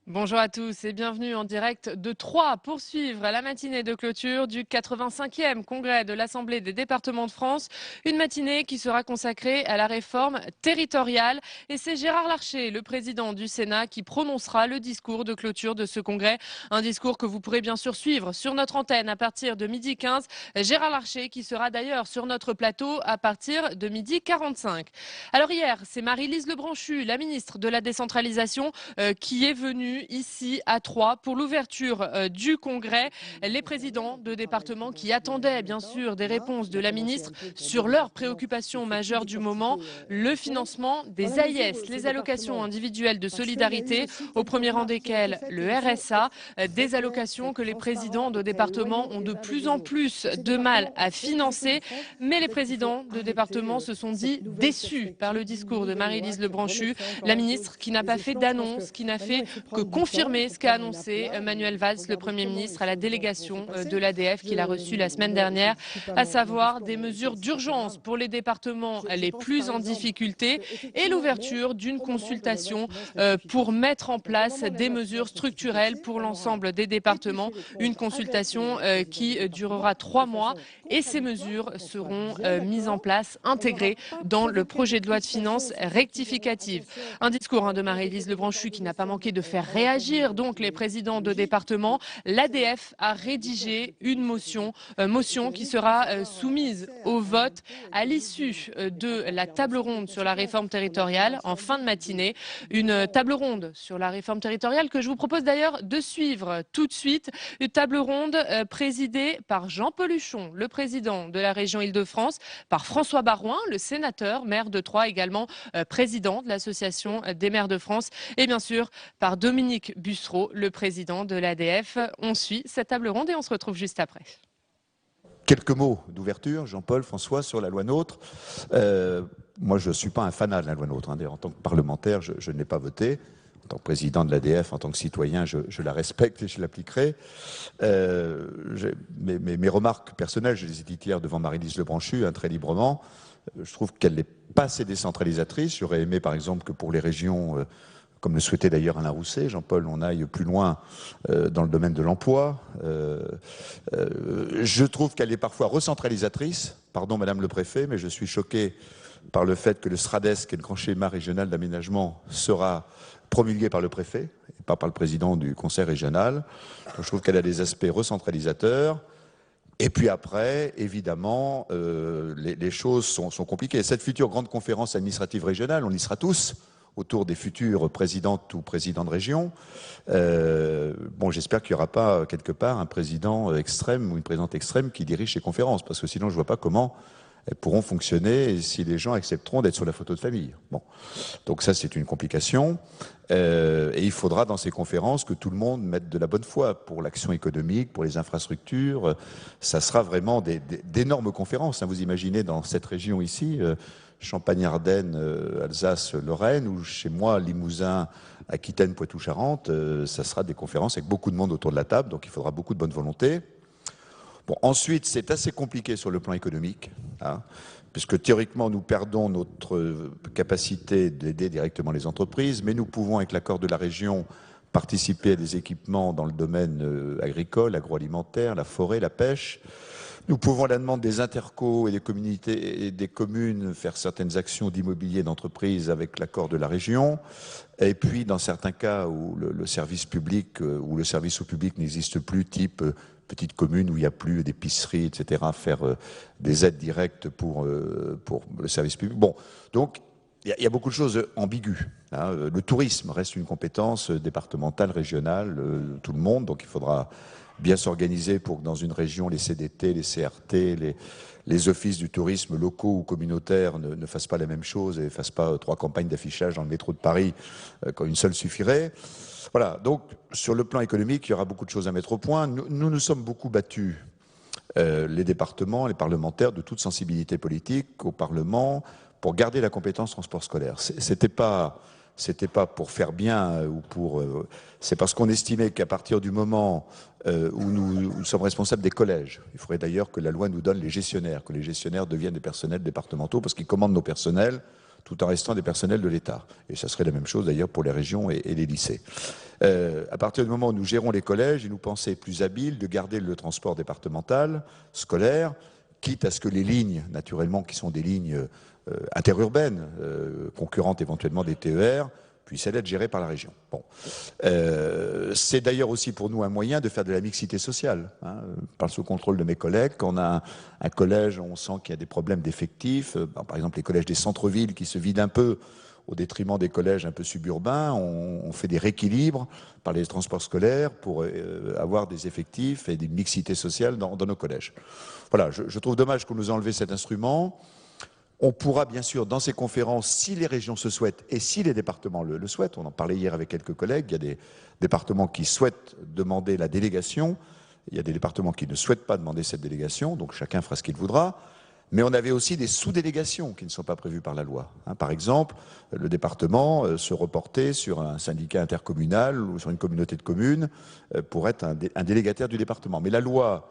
Bonjour à tous et bienvenue en direct de Troyes pour suivre la matinée de clôture du 85e congrès de l'Assemblée des départements de France. Une matinée qui sera consacrée à la réforme territoriale. Et c'est Gérard Larcher, le président du Sénat, qui prononcera le discours de clôture de ce congrès. Un discours que vous pourrez bien sûr suivre sur notre antenne à partir de 12h15. Gérard Larcher qui sera d'ailleurs sur notre plateau à partir de 12h45. Alors hier, c'est Marie-Lise Lebranchu, la ministre de la décentralisation, qui est venue ici à Troyes pour l'ouverture du congrès. Les présidents de départements qui attendaient bien sûr des réponses de la ministre sur leurs préoccupations majeures du moment, le financement des AIS, les allocations individuelles de solidarité, au premier rang desquelles le RSA, des allocations que les présidents de départements ont de plus en plus de mal à financer. Mais les présidents de départements se sont dit déçus par le discours de Marie-Lise Lebranchu, la ministre qui n'a pas fait d'annonce, qui n'a fait que confirmer ce qu'a annoncé Manuel Valls, le Premier ministre, à la délégation de l'ADF qu'il a reçue la semaine dernière, à savoir des mesures d'urgence pour les départements les plus en difficulté et l'ouverture d'une consultation pour mettre en place des mesures structurelles pour l'ensemble des départements. Une consultation qui durera 3 mois et ces mesures seront mises en place, intégrées dans le projet de loi de finances rectificative. Un discours de Marie-Lise Lebranchu qui n'a pas manqué de faire réagir donc les présidents de département. L'ADF a rédigé une motion qui sera soumise au vote à l'issue de la table ronde sur la réforme territoriale en fin de matinée. Une table ronde sur la réforme territoriale que je vous propose d'ailleurs de suivre tout de suite. Une table ronde présidée par Jean-Paul Huchon, le président de la région Île-de-France, par François Baroin, le sénateur, maire de Troyes, également président de l'Association des maires de France, et bien sûr par Dominique Bussereau, le président de l'ADF. On suit cette table ronde et on se retrouve juste après. Quelques mots d'ouverture, Jean-Paul, François, sur la loi NOTRe. Moi, je ne suis pas un fanat de la loi NOTRe. En tant que parlementaire, je ne l'ai pas votée. En tant que président de l'ADF, en tant que citoyen, je la respecte et je l'appliquerai. Mes remarques personnelles, je les ai dites hier devant Marie-Lise Lebranchu, très librement. Je trouve qu'elle n'est pas assez décentralisatrice. J'aurais aimé, par exemple, que pour les régions, comme le souhaitait d'ailleurs Alain Rousset, Jean-Paul, on aille plus loin dans le domaine de l'emploi. Je trouve qu'elle est parfois recentralisatrice. Pardon, Madame le Préfet, mais je suis choqué par le fait que le SRADES, qui est le grand schéma régional d'aménagement, sera promulgué par le préfet et pas par le président du conseil régional. Donc, je trouve qu'elle a des aspects recentralisateurs. Et puis après, évidemment, les choses sont compliquées. Cette future grande conférence administrative régionale, on y sera tous, autour des futures présidentes ou présidents de région. Bon, j'espère qu'il n'y aura pas quelque part un président extrême ou une présidente extrême qui dirige ces conférences, parce que sinon je ne vois pas comment elles pourront fonctionner et si les gens accepteront d'être sur la photo de famille. Bon, donc ça c'est une complication. Et il faudra dans ces conférences que tout le monde mette de la bonne foi pour l'action économique, pour les infrastructures. Ça sera vraiment d'énormes conférences. Vous imaginez dans cette région ici, Champagne-Ardenne, Alsace, Lorraine, ou chez moi, Limousin, Aquitaine, Poitou-Charentes, ça sera des conférences avec beaucoup de monde autour de la table, donc il faudra beaucoup de bonne volonté. Bon, ensuite, c'est assez compliqué sur le plan économique, puisque théoriquement, nous perdons notre capacité d'aider directement les entreprises, mais nous pouvons, avec l'accord de la région, participer à des équipements dans le domaine agricole, agroalimentaire, la forêt, la pêche. Nous pouvons, à la demande des intercos et des communautés et des communes, faire certaines actions d'immobilier d'entreprise avec l'accord de la région. Et puis, dans certains cas où le service public ou le service au public n'existe plus, type petite commune où il n'y a plus d'épicerie, etc., faire des aides directes pour le service public. Bon, donc, il y a beaucoup de choses ambiguës. Le tourisme reste une compétence départementale, régionale, tout le monde, donc il faudra bien s'organiser pour que dans une région, les CDT, les CRT, les offices du tourisme locaux ou communautaires ne fassent pas la même chose et ne fassent pas 3 campagnes d'affichage dans le métro de Paris quand une seule suffirait. Voilà, donc sur le plan économique, il y aura beaucoup de choses à mettre au point. Nous sommes beaucoup battus, les départements, les parlementaires de toute sensibilité politique au Parlement, pour garder la compétence transport scolaire. C'était pas pour faire bien ou pour... c'est parce qu'on estimait qu'à partir du moment où nous sommes responsables des collèges, il faudrait d'ailleurs que la loi nous donne les gestionnaires, que les gestionnaires deviennent des personnels départementaux parce qu'ils commandent nos personnels tout en restant des personnels de l'État. Et ça serait la même chose d'ailleurs pour les régions et les lycées. À partir du moment où nous gérons les collèges, il nous pensait plus habile de garder le transport départemental, scolaire, quitte à ce que les lignes, naturellement, qui sont des lignes interurbaines, concurrentes éventuellement des TER, puissent être gérées par la région. Bon. C'est d'ailleurs aussi pour nous un moyen de faire de la mixité sociale. Hein. Par sous contrôle de mes collègues, quand on a un collège, on sent qu'il y a des problèmes d'effectifs, par exemple les collèges des centres-villes qui se vident un peu au détriment des collèges un peu suburbains, on fait des rééquilibres par les transports scolaires pour avoir des effectifs et des mixités sociales dans nos collèges. Voilà, je trouve dommage qu'on nous ait enlevé cet instrument. On pourra bien sûr, dans ces conférences, si les régions se souhaitent et si les départements le souhaitent, on en parlait hier avec quelques collègues, il y a des départements qui souhaitent demander la délégation, il y a des départements qui ne souhaitent pas demander cette délégation, donc chacun fera ce qu'il voudra. Mais on avait aussi des sous-délégations qui ne sont pas prévues par la loi. Par exemple, le département se reportait sur un syndicat intercommunal ou sur une communauté de communes pour être un délégataire du département. Mais la loi,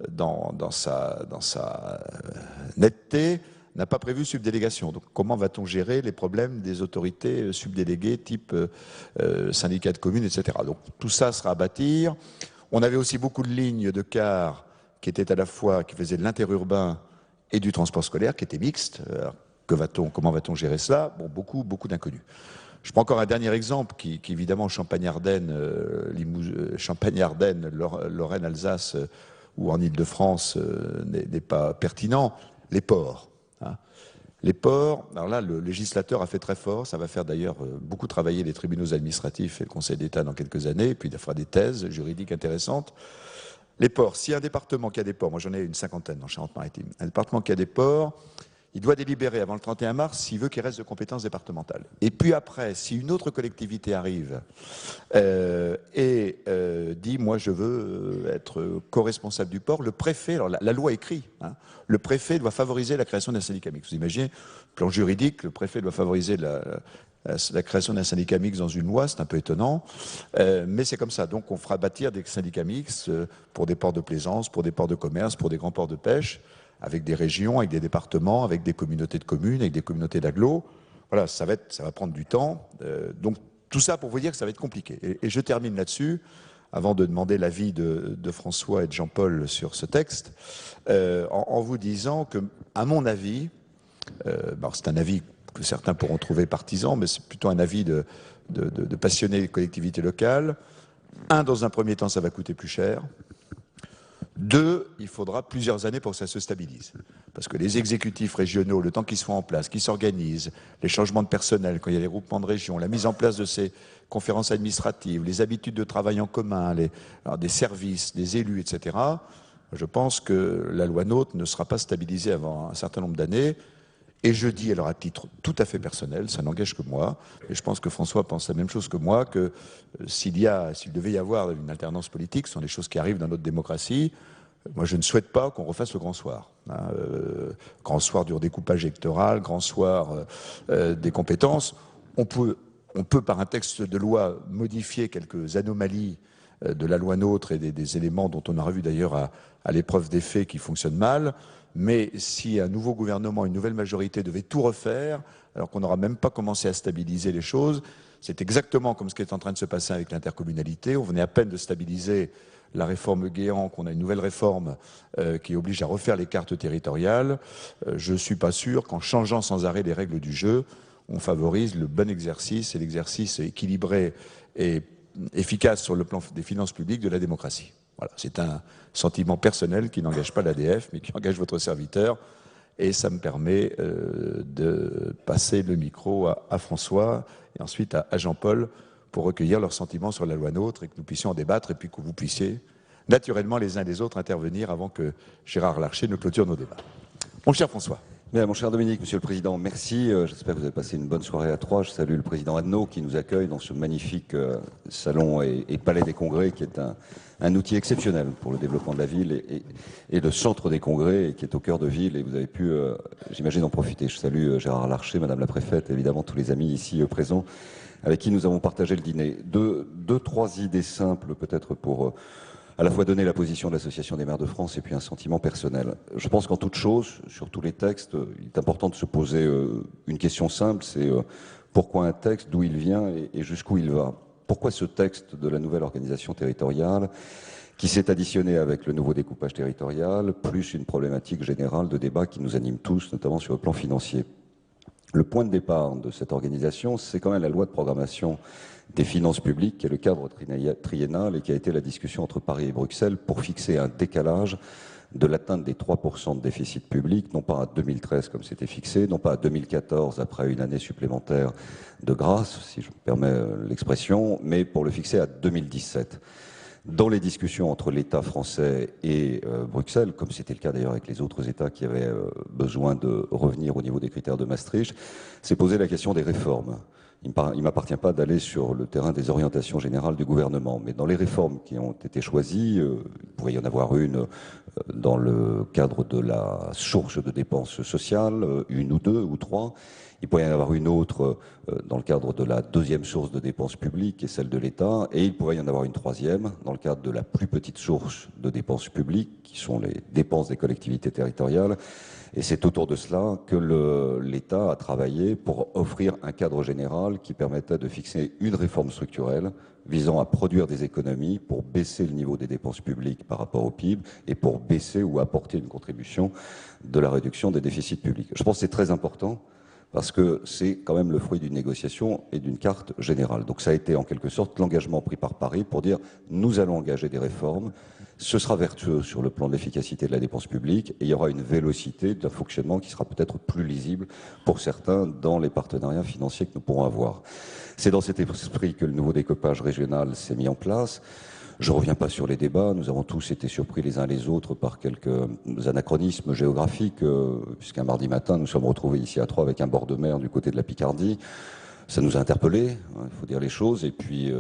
dans sa netteté, n'a pas prévu subdélégation. Donc comment va-t-on gérer les problèmes des autorités subdéléguées type syndicat de communes, etc. Donc tout ça sera à bâtir. On avait aussi beaucoup de lignes de cars qui étaient à la fois, qui faisaient de l'interurbain et du transport scolaire, qui étaient mixtes. Comment va-t-on gérer cela? Bon, beaucoup d'inconnus. Je prends encore un dernier exemple qui évidemment, Champagne-Ardenne, Lorraine, Alsace ou en Île-de-France n'est pas pertinent. Les ports. Hein. Les ports, alors là, le législateur a fait très fort. Ça va faire d'ailleurs beaucoup travailler les tribunaux administratifs et le Conseil d'État dans quelques années, et puis il fera des thèses juridiques intéressantes. Les ports, si un département qui a des ports, moi j'en ai une cinquantaine en Charente-Maritime, un département qui a des ports, il doit délibérer avant le 31 mars s'il veut qu'il reste de compétences départementales. Et puis après, si une autre collectivité arrive et dit « moi je veux être co-responsable du port », le préfet, alors la loi écrit, hein, le préfet doit favoriser la création d'un syndicat mixte. Vous imaginez, plan juridique, le préfet doit favoriser la création d'un syndicat mixte dans une loi, c'est un peu étonnant, mais c'est comme ça. Donc on fera bâtir des syndicats mixtes pour des ports de plaisance, pour des ports de commerce, pour des grands ports de pêche, avec des régions, avec des départements, avec des communautés de communes, avec des communautés d'agglos. Voilà, ça va prendre du temps. Donc tout ça pour vous dire que ça va être compliqué. Et je termine là-dessus, avant de demander l'avis de François et de Jean-Paul sur ce texte, en vous disant que, à mon avis, c'est un avis que certains pourront trouver partisan, mais c'est plutôt un avis de passionnés des collectivités locales. Dans un premier temps, ça va coûter plus cher. 2, il faudra plusieurs années pour que ça se stabilise. Parce que les exécutifs régionaux, le temps qu'ils soient en place, qu'ils s'organisent, les changements de personnel, quand il y a les groupements de régions, la mise en place de ces conférences administratives, les habitudes de travail en commun, des services, des élus, etc., je pense que la loi NOTRe ne sera pas stabilisée avant un certain nombre d'années. Et je dis, alors à titre tout à fait personnel, ça n'engage que moi, et je pense que François pense la même chose que moi, que s'il devait y avoir une alternance politique, ce sont des choses qui arrivent dans notre démocratie, moi je ne souhaite pas qu'on refasse le grand soir. Hein, grand soir du redécoupage électoral, grand soir des compétences. On peut par un texte de loi modifier quelques anomalies de la loi NOTRe et des éléments dont on aura vu d'ailleurs à l'épreuve des faits qui fonctionnent mal. Mais si un nouveau gouvernement, une nouvelle majorité devait tout refaire, alors qu'on n'aura même pas commencé à stabiliser les choses, c'est exactement comme ce qui est en train de se passer avec l'intercommunalité. On venait à peine de stabiliser la réforme Guéant, qu'on a une nouvelle réforme qui oblige à refaire les cartes territoriales. Je ne suis pas sûr qu'en changeant sans arrêt les règles du jeu, on favorise le bon exercice et l'exercice équilibré et efficace sur le plan des finances publiques de la démocratie. Voilà, c'est un sentiment personnel qui n'engage pas l'ADF, mais qui engage votre serviteur. Et ça me permet de passer le micro à François et ensuite à Jean-Paul pour recueillir leurs sentiments sur la loi NOTRe et que nous puissions en débattre et puis que vous puissiez naturellement les uns et les autres intervenir avant que Gérard Larcher ne clôture nos débats. Mon cher François. Bien, mon cher Dominique, Monsieur le Président, merci. J'espère que vous avez passé une bonne soirée à Troyes. Je salue le Président Adnaud qui nous accueille dans ce magnifique salon et palais des congrès qui est un outil exceptionnel pour le développement de la ville et le centre des congrès qui est au cœur de ville et vous avez pu, j'imagine, en profiter. Je salue Gérard Larcher, Madame la Préfète, évidemment tous les amis ici présents avec qui nous avons partagé le dîner. Deux, trois idées simples peut-être pour à la fois donner la position de l'Association des maires de France et puis un sentiment personnel. Je pense qu'en toute chose, sur tous les textes, il est important de se poser une question simple, c'est pourquoi un texte, d'où il vient et jusqu'où il va. Pourquoi ce texte de la nouvelle organisation territoriale qui s'est additionné avec le nouveau découpage territorial, plus une problématique générale de débat qui nous anime tous, notamment sur le plan financier. Le point de départ de cette organisation, c'est quand même la loi de programmation des finances publiques, qui est le cadre triennal et qui a été la discussion entre Paris et Bruxelles pour fixer un décalage de l'atteinte des 3% de déficit public, non pas à 2013 comme c'était fixé, non pas à 2014 après une année supplémentaire de grâce, si je me permets l'expression, mais pour le fixer à 2017. Dans les discussions entre l'État français et Bruxelles, comme c'était le cas d'ailleurs avec les autres États qui avaient besoin de revenir au niveau des critères de Maastricht, s'est posé la question des réformes. Il ne m'appartient pas d'aller sur le terrain des orientations générales du gouvernement, mais dans les réformes qui ont été choisies, il pourrait y en avoir une dans le cadre de la source de dépenses sociales, une ou deux ou trois. Il pourrait y en avoir une autre dans le cadre de la deuxième source de dépenses publiques, qui est celle de l'État, et il pourrait y en avoir une troisième dans le cadre de la plus petite source de dépenses publiques, qui sont les dépenses des collectivités territoriales. Et c'est autour de cela que l'État a travaillé pour offrir un cadre général qui permettait de fixer une réforme structurelle visant à produire des économies pour baisser le niveau des dépenses publiques par rapport au PIB et pour baisser ou apporter une contribution de la réduction des déficits publics. Je pense que c'est très important parce que c'est quand même le fruit d'une négociation et d'une carte générale. Donc ça a été en quelque sorte l'engagement pris par Paris pour dire nous allons engager des réformes, ce sera vertueux sur le plan de l'efficacité de la dépense publique et il y aura une vélocité d'un fonctionnement qui sera peut-être plus lisible pour certains dans les partenariats financiers que nous pourrons avoir. C'est dans cet esprit que le nouveau découpage régional s'est mis en place. Je ne reviens pas sur les débats, nous avons tous été surpris les uns les autres par quelques anachronismes géographiques, puisqu'un mardi matin, nous sommes retrouvés ici à Troyes avec un bord de mer du côté de la Picardie. Ça nous a interpellés, il faut dire les choses, et puis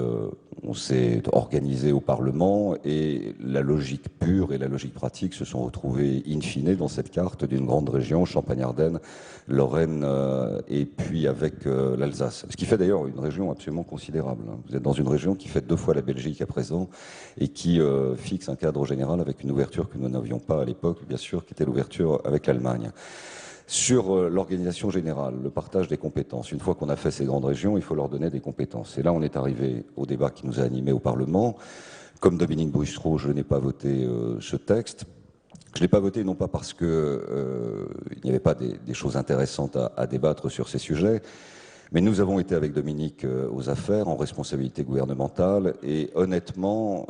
on s'est organisé au Parlement et la logique pure et la logique pratique se sont retrouvées in fine dans cette carte d'une grande région, Champagne-Ardenne, Lorraine et puis avec l'Alsace. Ce qui fait d'ailleurs une région absolument considérable. Vous êtes dans une région qui fait 2 fois la Belgique à présent et qui fixe un cadre général avec une ouverture que nous n'avions pas à l'époque, bien sûr, qui était l'ouverture avec l'Allemagne. Sur l'organisation générale, le partage des compétences. Une fois qu'on a fait ces grandes régions, il faut leur donner des compétences. Et là, on est arrivé au débat qui nous a animés au Parlement. Comme Dominique Bussereau, je n'ai pas voté ce texte. Je ne l'ai pas voté non pas parce que il n'y avait pas des choses intéressantes à débattre sur ces sujets, mais nous avons été avec Dominique aux affaires, en responsabilité gouvernementale, et honnêtement,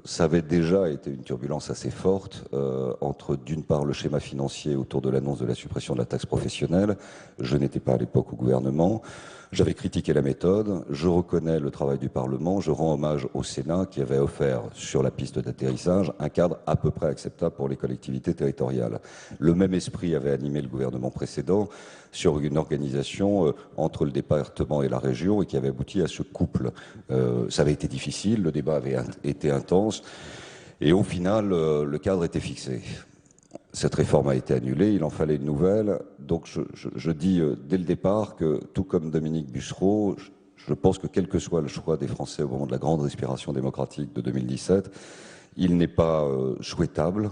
ça avait déjà été une turbulence assez forte entre, d'une part, le schéma financier autour de l'annonce de la suppression de la taxe professionnelle. Je n'étais pas à l'époque au gouvernement. J'avais critiqué la méthode, je reconnais le travail du Parlement, je rends hommage au Sénat qui avait offert sur la piste d'atterrissage un cadre à peu près acceptable pour les collectivités territoriales. Le même esprit avait animé le gouvernement précédent sur une organisation entre le département et la région et qui avait abouti à ce couple. Ça avait été difficile, le débat avait été intense et au final, le cadre était fixé. Cette réforme a été annulée, il en fallait une nouvelle. Donc je dis dès le départ que, tout comme Dominique Bussereau, je pense que quel que soit le choix des Français au moment de la grande respiration démocratique de 2017, il n'est pas souhaitable,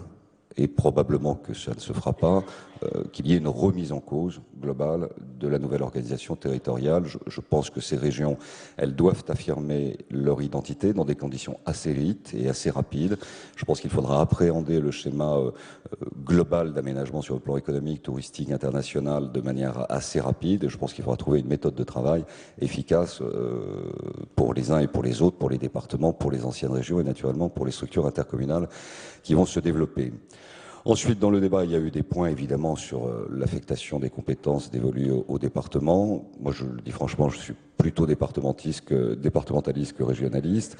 et probablement que ça ne se fera pas, qu'il y ait une remise en cause globale de la nouvelle organisation territoriale. Je pense que ces régions, elles doivent affirmer leur identité dans des conditions assez vite et assez rapides. Je pense qu'il faudra appréhender le schéma global d'aménagement sur le plan économique, touristique, international de manière assez rapide. Et je pense qu'il faudra trouver une méthode de travail efficace pour les uns et pour les autres, pour les départements, pour les anciennes régions et naturellement pour les structures intercommunales qui vont se développer. Ensuite, dans le débat, il y a eu des points évidemment sur l'affectation des compétences dévolues au département. Moi, je le dis franchement, je suis plutôt départementaliste que régionaliste.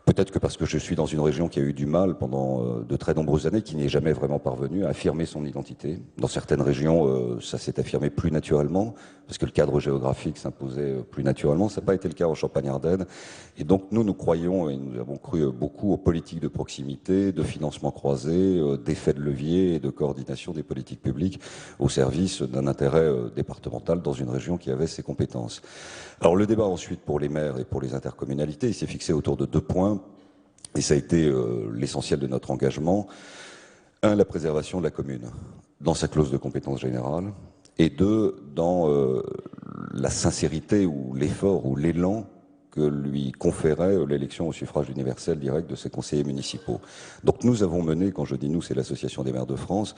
Peut-être que parce que je suis dans une région qui a eu du mal pendant de très nombreuses années, qui n'est jamais vraiment parvenue à affirmer son identité. Dans certaines régions, ça s'est affirmé plus naturellement, parce que le cadre géographique s'imposait plus naturellement. Ça n'a pas été le cas en Champagne-Ardenne. Et donc nous croyons, et nous avons cru beaucoup aux politiques de proximité, de financement croisé, d'effets de levier et de coordination des politiques publiques au service d'un intérêt départemental dans une région qui avait ses compétences. Alors le débat ensuite pour les maires et pour les intercommunalités, il s'est fixé autour de 2 points, et ça a été l'essentiel de notre engagement. 1, la préservation de la commune, dans sa clause de compétence générale, et 2, dans la sincérité ou l'effort ou l'élan que lui conférait l'élection au suffrage universel direct de ses conseillers municipaux. Donc nous avons mené, quand je dis nous, c'est l'Association des maires de France,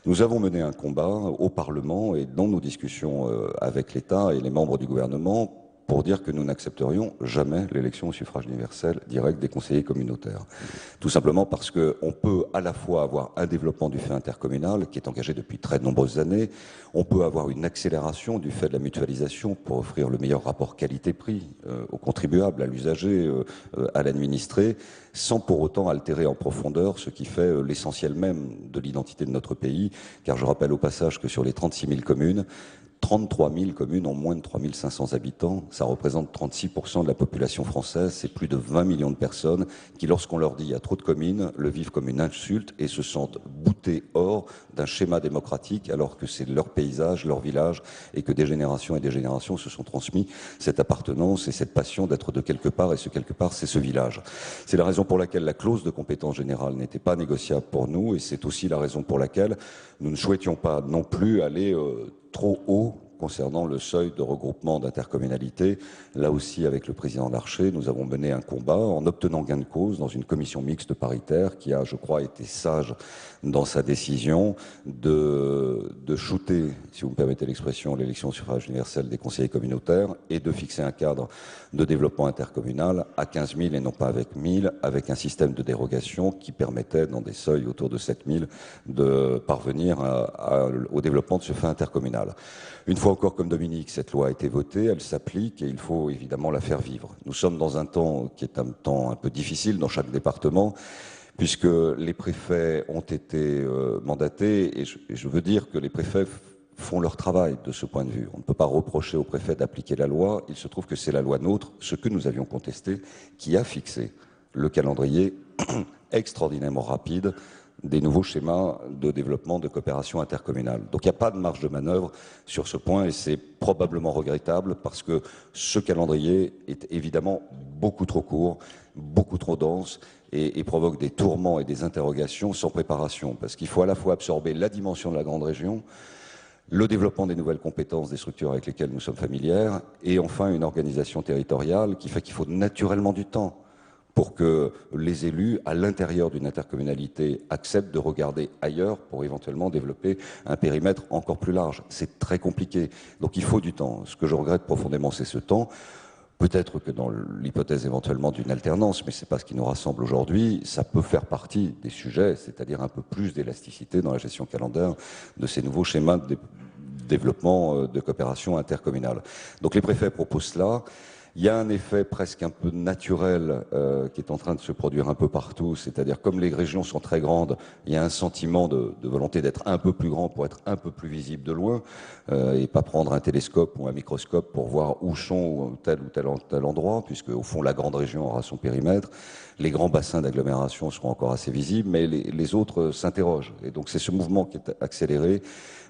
nous avons mené un combat au Parlement et dans nos discussions avec l'État et les membres du gouvernement pour dire que nous n'accepterions jamais l'élection au suffrage universel direct des conseillers communautaires. Tout simplement parce qu'on peut à la fois avoir un développement du fait intercommunal qui est engagé depuis très nombreuses années, on peut avoir une accélération du fait de la mutualisation pour offrir le meilleur rapport qualité-prix aux contribuables, à l'usager, à l'administré, sans pour autant altérer en profondeur ce qui fait l'essentiel même de l'identité de notre pays, car je rappelle au passage que sur les 36 000 communes, 33 000 communes ont moins de 3 500 habitants. Ça représente 36% de la population française. C'est plus de 20 millions de personnes qui, lorsqu'on leur dit il y a trop de communes, le vivent comme une insulte et se sentent boutés hors d'un schéma démocratique alors que c'est leur paysage, leur village et que des générations et des générations se sont transmis cette appartenance et cette passion d'être de quelque part et ce quelque part c'est ce village. C'est la raison pour laquelle la clause de compétence générale n'était pas négociable pour nous et c'est aussi la raison pour laquelle nous ne souhaitions pas non plus aller trop haut concernant le seuil de regroupement d'intercommunalité. Là aussi, avec le président Larcher, nous avons mené un combat en obtenant gain de cause dans une commission mixte paritaire qui a, je crois, été sage dans sa décision de shooter, si vous me permettez l'expression, l'élection au suffrage universel des conseillers communautaires et de fixer un cadre de développement intercommunal à 15 000 et non pas avec 1 000, avec un système de dérogation qui permettait, dans des seuils autour de 7 000, de parvenir au développement de ce fait intercommunal. Une fois encore, comme Dominique, cette loi a été votée, elle s'applique et il faut évidemment la faire vivre. Nous sommes dans un temps qui est un temps un peu difficile dans chaque département, puisque les préfets ont été mandatés, et je veux dire que les préfets font leur travail de ce point de vue. On ne peut pas reprocher aux préfets d'appliquer la loi. Il se trouve que c'est la loi NOTRe, ce que nous avions contesté, qui a fixé le calendrier extraordinairement rapide des nouveaux schémas de développement de coopération intercommunale. Donc il n'y a pas de marge de manœuvre sur ce point et c'est probablement regrettable parce que ce calendrier est évidemment beaucoup trop court, beaucoup trop dense et provoque des tourments et des interrogations sans préparation parce qu'il faut à la fois absorber la dimension de la grande région, le développement des nouvelles compétences des structures avec lesquelles nous sommes familières et enfin une organisation territoriale qui fait qu'il faut naturellement du temps pour que les élus, à l'intérieur d'une intercommunalité, acceptent de regarder ailleurs pour éventuellement développer un périmètre encore plus large. C'est très compliqué. Donc il faut du temps. Ce que je regrette profondément, c'est ce temps. Peut-être que dans l'hypothèse éventuellement d'une alternance, mais ce n'est pas ce qui nous rassemble aujourd'hui, ça peut faire partie des sujets, c'est-à-dire un peu plus d'élasticité dans la gestion calendaire de ces nouveaux schémas de développement de coopération intercommunale. Donc les préfets proposent cela. Il y a un effet presque un peu naturel qui est en train de se produire un peu partout, c'est-à-dire comme les régions sont très grandes, il y a un sentiment de volonté d'être un peu plus grand pour être un peu plus visible de loin et pas prendre un télescope ou un microscope pour voir où sont tel ou tel endroit, puisque au fond la grande région aura son périmètre. Les grands bassins d'agglomération seront encore assez visibles, mais les autres s'interrogent. Et donc c'est ce mouvement qui est accéléré.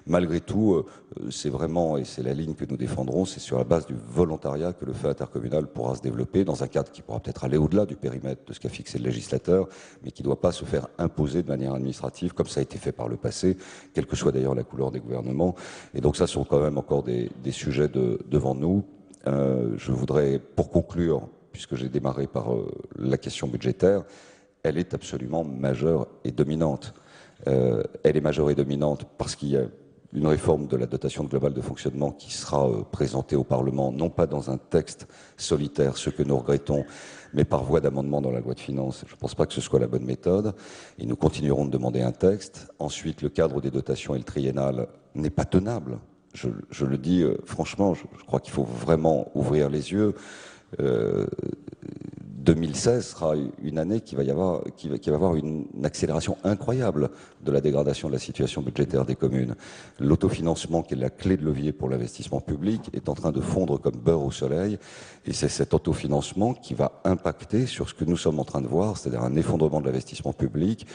Malgré tout, c'est vraiment, et c'est la ligne que nous défendrons, c'est sur la base du volontariat que le fait intercommunal pourra se développer dans un cadre qui pourra peut-être aller au-delà du périmètre de ce qu'a fixé le législateur, mais qui ne doit pas se faire imposer de manière administrative, comme ça a été fait par le passé, quelle que soit d'ailleurs la couleur des gouvernements. Et donc ça sont quand même encore des sujets devant nous. Je voudrais, pour conclure, puisque j'ai démarré par la question budgétaire, elle est absolument majeure et dominante. Elle est majeure et dominante parce qu'il y a une réforme de la dotation globale de fonctionnement qui sera présentée au Parlement, non pas dans un texte solitaire, ce que nous regrettons, mais par voie d'amendement dans la loi de finances. Je ne pense pas que ce soit la bonne méthode. Et nous continuerons de demander un texte. Ensuite, le cadre des dotations et le triennal n'est pas tenable. Je le dis franchement, je crois qu'il faut vraiment ouvrir les yeux. 2016 sera une année qui va avoir une accélération incroyable de la dégradation de la situation budgétaire des communes. L'autofinancement, qui est la clé de levier pour l'investissement public, est en train de fondre comme beurre au soleil, et c'est cet autofinancement qui va impacter sur ce que nous sommes en train de voir, c'est-à-dire un effondrement de l'investissement public,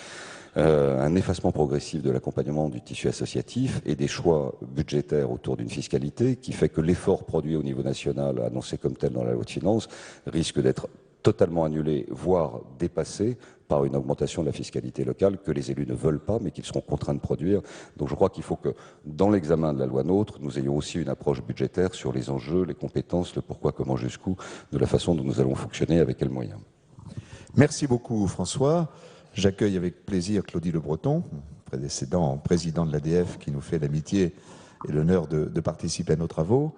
un effacement progressif de l'accompagnement du tissu associatif et des choix budgétaires autour d'une fiscalité qui fait que l'effort produit au niveau national, annoncé comme tel dans la loi de finances, risque d'être totalement annulé, voire dépassé par une augmentation de la fiscalité locale que les élus ne veulent pas, mais qu'ils seront contraints de produire. Donc je crois qu'il faut que, dans l'examen de la loi NOTRe, nous ayons aussi une approche budgétaire sur les enjeux, les compétences, le pourquoi, comment, jusqu'où, de la façon dont nous allons fonctionner, avec quels moyens. Merci beaucoup, François. J'accueille avec plaisir Claudie Le Breton, précédent président de l'ADF, qui nous fait l'amitié et l'honneur de participer à nos travaux.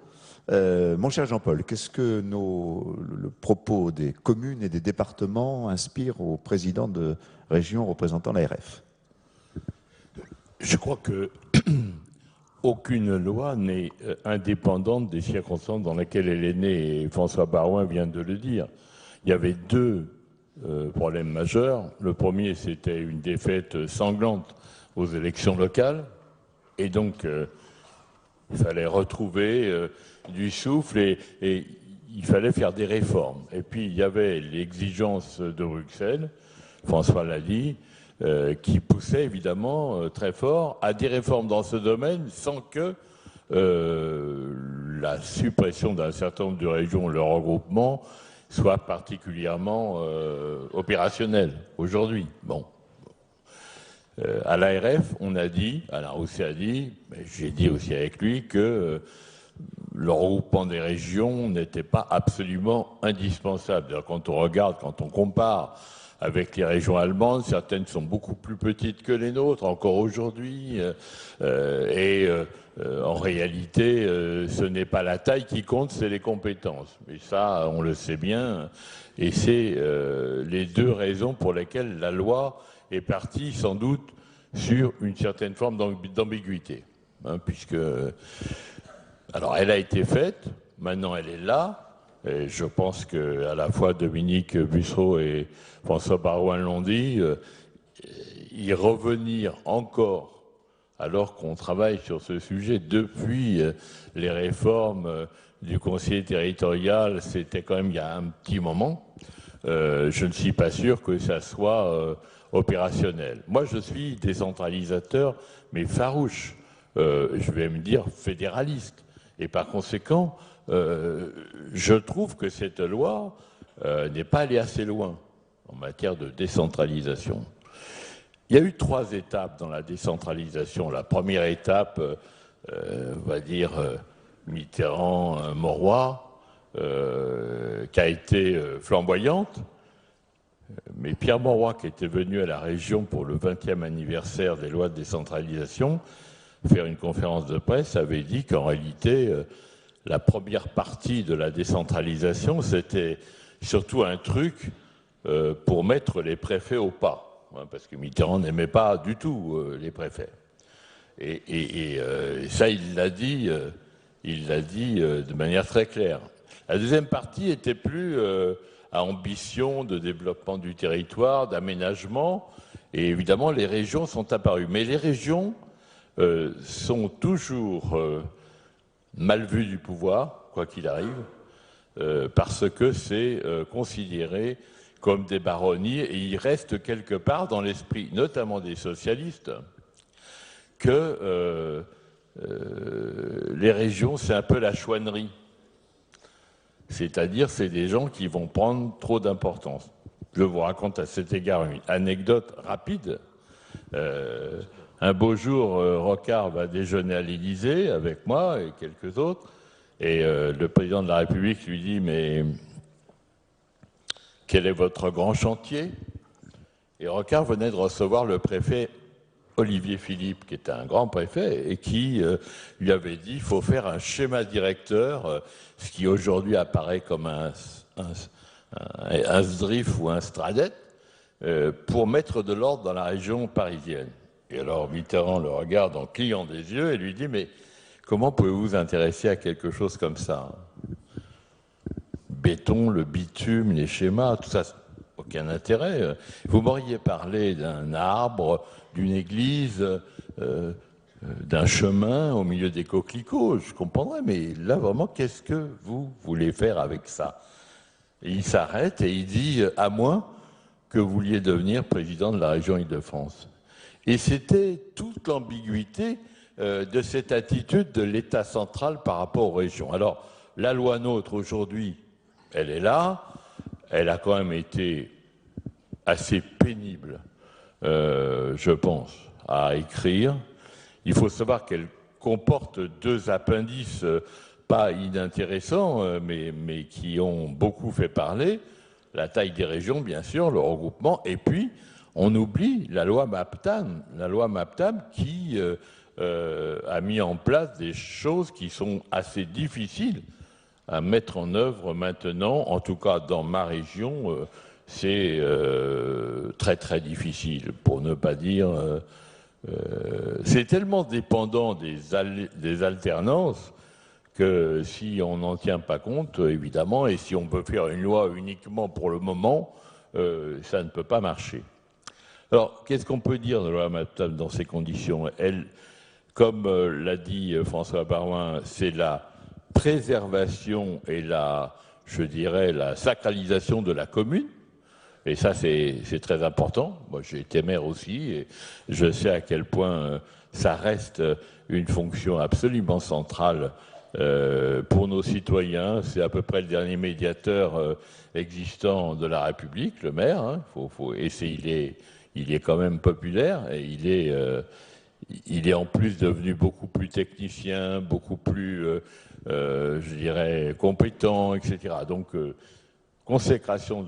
Mon cher Jean-Paul, qu'est-ce que le propos des communes et des départements inspire aux présidents de régions représentant l'ARF? Je crois que aucune loi n'est indépendante des circonstances dans lesquelles elle est née, et François Baroin vient de le dire. Il y avait deux problèmes majeurs. Le premier, c'était une défaite sanglante aux élections locales, et donc il fallait retrouver du souffle et il fallait faire des réformes. Et puis il y avait l'exigence de Bruxelles, François l'a dit, qui poussait évidemment très fort à des réformes dans ce domaine sans que la suppression d'un certain nombre de régions, le regroupement, soit particulièrement opérationnel aujourd'hui. Bon. À l'ARF, on a dit, Alain Rousset a dit, j'ai dit aussi avec lui que le regroupement des régions n'était pas absolument indispensable. D'ailleurs, quand on regarde, quand on compare avec les régions allemandes, certaines sont beaucoup plus petites que les nôtres, encore aujourd'hui, en réalité, ce n'est pas la taille qui compte, c'est les compétences. Mais ça, on le sait bien, et c'est les deux raisons pour lesquelles la loi est partie, sans doute, sur une certaine forme d'ambiguïté. Hein, puisque... Alors, elle a été faite, maintenant elle est là, et je pense qu'à la fois Dominique Bussereau et François Baroin l'ont dit, y revenir encore, alors qu'on travaille sur ce sujet depuis les réformes du conseiller territorial, c'était quand même il y a un petit moment, je ne suis pas sûr que ça soit opérationnel. Moi, je suis décentralisateur, mais farouche, je vais me dire fédéraliste. Et par conséquent, je trouve que cette loi n'est pas allée assez loin en matière de décentralisation. Il y a eu 3 étapes dans la décentralisation. La première étape, on va dire Mitterrand-Mauroy, qui a été flamboyante. Mais Pierre Mauroy, qui était venu à la région pour le 20e anniversaire des lois de décentralisation, faire une conférence de presse, avait dit qu'en réalité, la première partie de la décentralisation, c'était surtout un truc pour mettre les préfets au pas, hein, parce que Mitterrand n'aimait pas du tout les préfets. Et ça, il l'a dit de manière très claire. La deuxième partie était plus à ambition de développement du territoire, d'aménagement, et évidemment, les régions sont apparues. Mais les régions sont toujours mal vues du pouvoir, quoi qu'il arrive, parce que c'est considéré comme des baronnies, et il reste quelque part dans l'esprit, notamment des socialistes, que les régions, c'est un peu la chouannerie. C'est-à-dire, c'est des gens qui vont prendre trop d'importance. Je vous raconte à cet égard une anecdote rapide. Un beau jour, Rocard va déjeuner à l'Élysée avec moi et quelques autres, et le président de la République lui dit « Mais quel est votre grand chantier ?» Et Rocard venait de recevoir le préfet Olivier Philippe, qui était un grand préfet, et qui lui avait dit « Il faut faire un schéma directeur, ce qui aujourd'hui apparaît comme un SDRIF ou un STRADET, pour mettre de l'ordre dans la région parisienne. » Et alors Mitterrand le regarde en clignant des yeux et lui dit « Mais comment pouvez-vous vous intéresser à quelque chose comme ça ?» béton, le bitume, les schémas, tout ça, aucun intérêt. Vous m'auriez parlé d'un arbre, d'une église, d'un chemin au milieu des coquelicots, je comprendrais, mais là vraiment, qu'est-ce que vous voulez faire avec ça? Et il s'arrête et il dit, à moins que vous vouliez devenir président de la région Île-de-France. Et c'était toute l'ambiguïté de cette attitude de l'État central par rapport aux régions. Alors, la loi NOTRe aujourd'hui, elle est là, elle a quand même été assez pénible, je pense, à écrire. Il faut savoir qu'elle comporte 2 appendices pas inintéressants, mais qui ont beaucoup fait parler. La taille des régions, bien sûr, le regroupement, et puis on oublie la loi MAPTAM qui a mis en place des choses qui sont assez difficiles à mettre en œuvre maintenant. En tout cas, dans ma région, c'est très très difficile, pour ne pas dire... c'est tellement dépendant des alternances que si on n'en tient pas compte, évidemment, et si on veut faire une loi uniquement pour le moment, ça ne peut pas marcher. Alors, qu'est-ce qu'on peut dire de la loi MAPTAM dans ces conditions? Elle, comme l'a dit François Baroin, c'est la préservation et je dirais, la sacralisation de la commune. Et ça, c'est très important. Moi, j'ai été maire aussi, et je sais à quel point ça reste une fonction absolument centrale pour nos citoyens. C'est à peu près le dernier médiateur existant de la République, le maire. Hein. Il est quand même populaire, et il est en plus devenu beaucoup plus technicien, beaucoup plus, je dirais, compétent, etc. Donc, consécration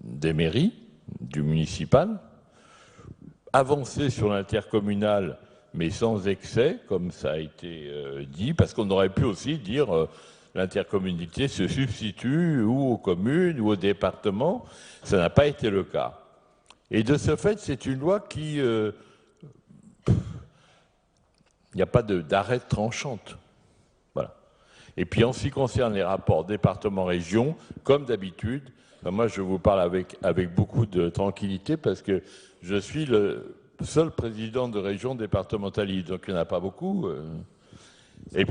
des mairies, du municipal, avancer sur l'intercommunal, mais sans excès, comme ça a été dit, parce qu'on aurait pu aussi dire l'intercommunalité se substitue ou aux communes ou aux départements. Ça n'a pas été le cas. Et de ce fait, c'est une loi qui... il n'y a pas d'arrêt tranchante. Voilà. Et puis en ce qui concerne les rapports département-région, comme d'habitude, moi je vous parle avec beaucoup de tranquillité parce que je suis le seul président de région départementaliste, donc il n'y en a pas beaucoup. Et,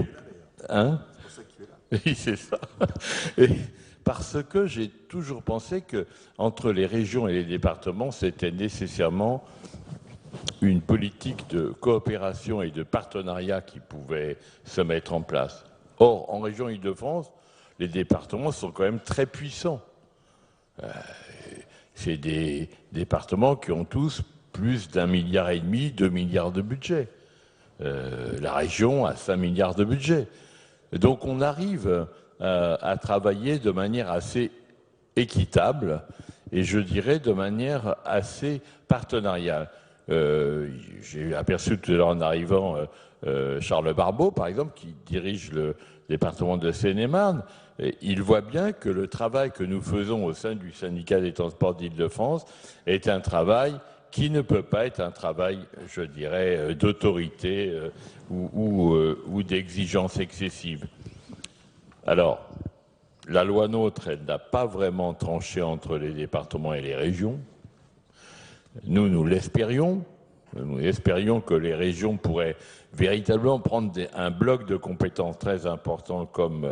hein? C'est pour ça qu'il est là. Oui, c'est ça. Et parce que j'ai toujours pensé qu'entre les régions et les départements, c'était nécessairement une politique de coopération et de partenariat qui pouvait se mettre en place. Or, en région Île-de-France, les départements sont quand même très puissants. C'est des départements qui ont tous plus d'1,5 milliard, 2 milliards de budget. La région a 5 milliards de budget. Donc on arrive à travailler de manière assez équitable et je dirais de manière assez partenariale. J'ai aperçu tout à l'heure en arrivant Charles Barbeau, par exemple, qui dirige le département de Seine-et-Marne. Il voit bien que le travail que nous faisons au sein du syndicat des transports d'Île-de-France est un travail qui ne peut pas être un travail, je dirais, d'autorité ou d'exigence excessive. Alors, la loi NOTRe, elle n'a pas vraiment tranché entre les départements et les régions. Nous l'espérions. Nous espérions que les régions pourraient véritablement prendre un bloc de compétences très important comme,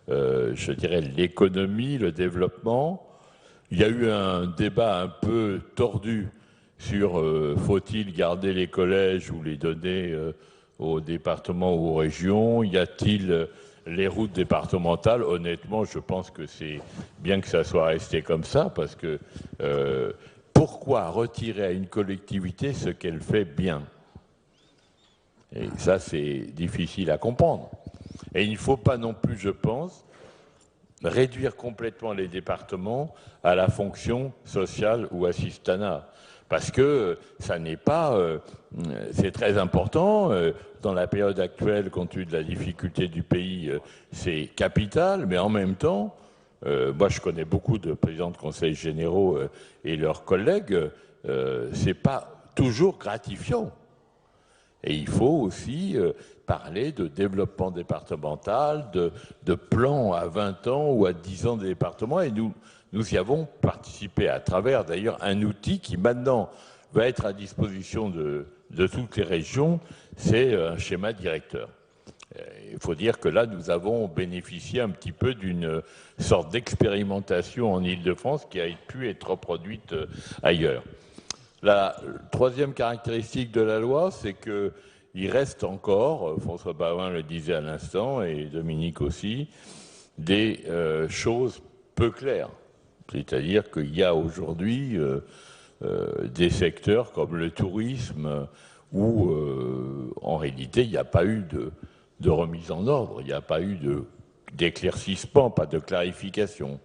je dirais, l'économie, le développement. Il y a eu un débat un peu tordu sur faut-il garder les collèges ou les donner aux départements ou aux régions? Y a-t-il les routes départementales? Honnêtement, je pense que c'est bien que ça soit resté comme ça, parce que pourquoi retirer à une collectivité ce qu'elle fait bien? Et ça, c'est difficile à comprendre. Et il ne faut pas non plus, je pense, réduire complètement les départements à la fonction sociale ou assistanat. Parce que ça n'est pas... c'est très important. Dans la période actuelle, compte tenu de la difficulté du pays, c'est capital, mais en même temps, moi je connais beaucoup de présidents de conseils généraux et leurs collègues, c'est pas toujours gratifiant. Et il faut aussi parler de développement départemental, de plans à 20 ans ou à 10 ans des départements, et nous y avons participé à travers d'ailleurs un outil qui maintenant va être à disposition de toutes les régions, c'est un schéma directeur. Il faut dire que là, nous avons bénéficié un petit peu d'une sorte d'expérimentation en Île-de-France qui a pu être reproduite ailleurs. La troisième caractéristique de la loi, c'est qu'il reste encore, François Baroin le disait à l'instant et Dominique aussi, des choses peu claires. C'est-à-dire qu'il y a aujourd'hui des secteurs comme le tourisme où, en réalité, il n'y a pas eu de remise en ordre, il n'y a pas eu d'éclaircissement, pas de clarification.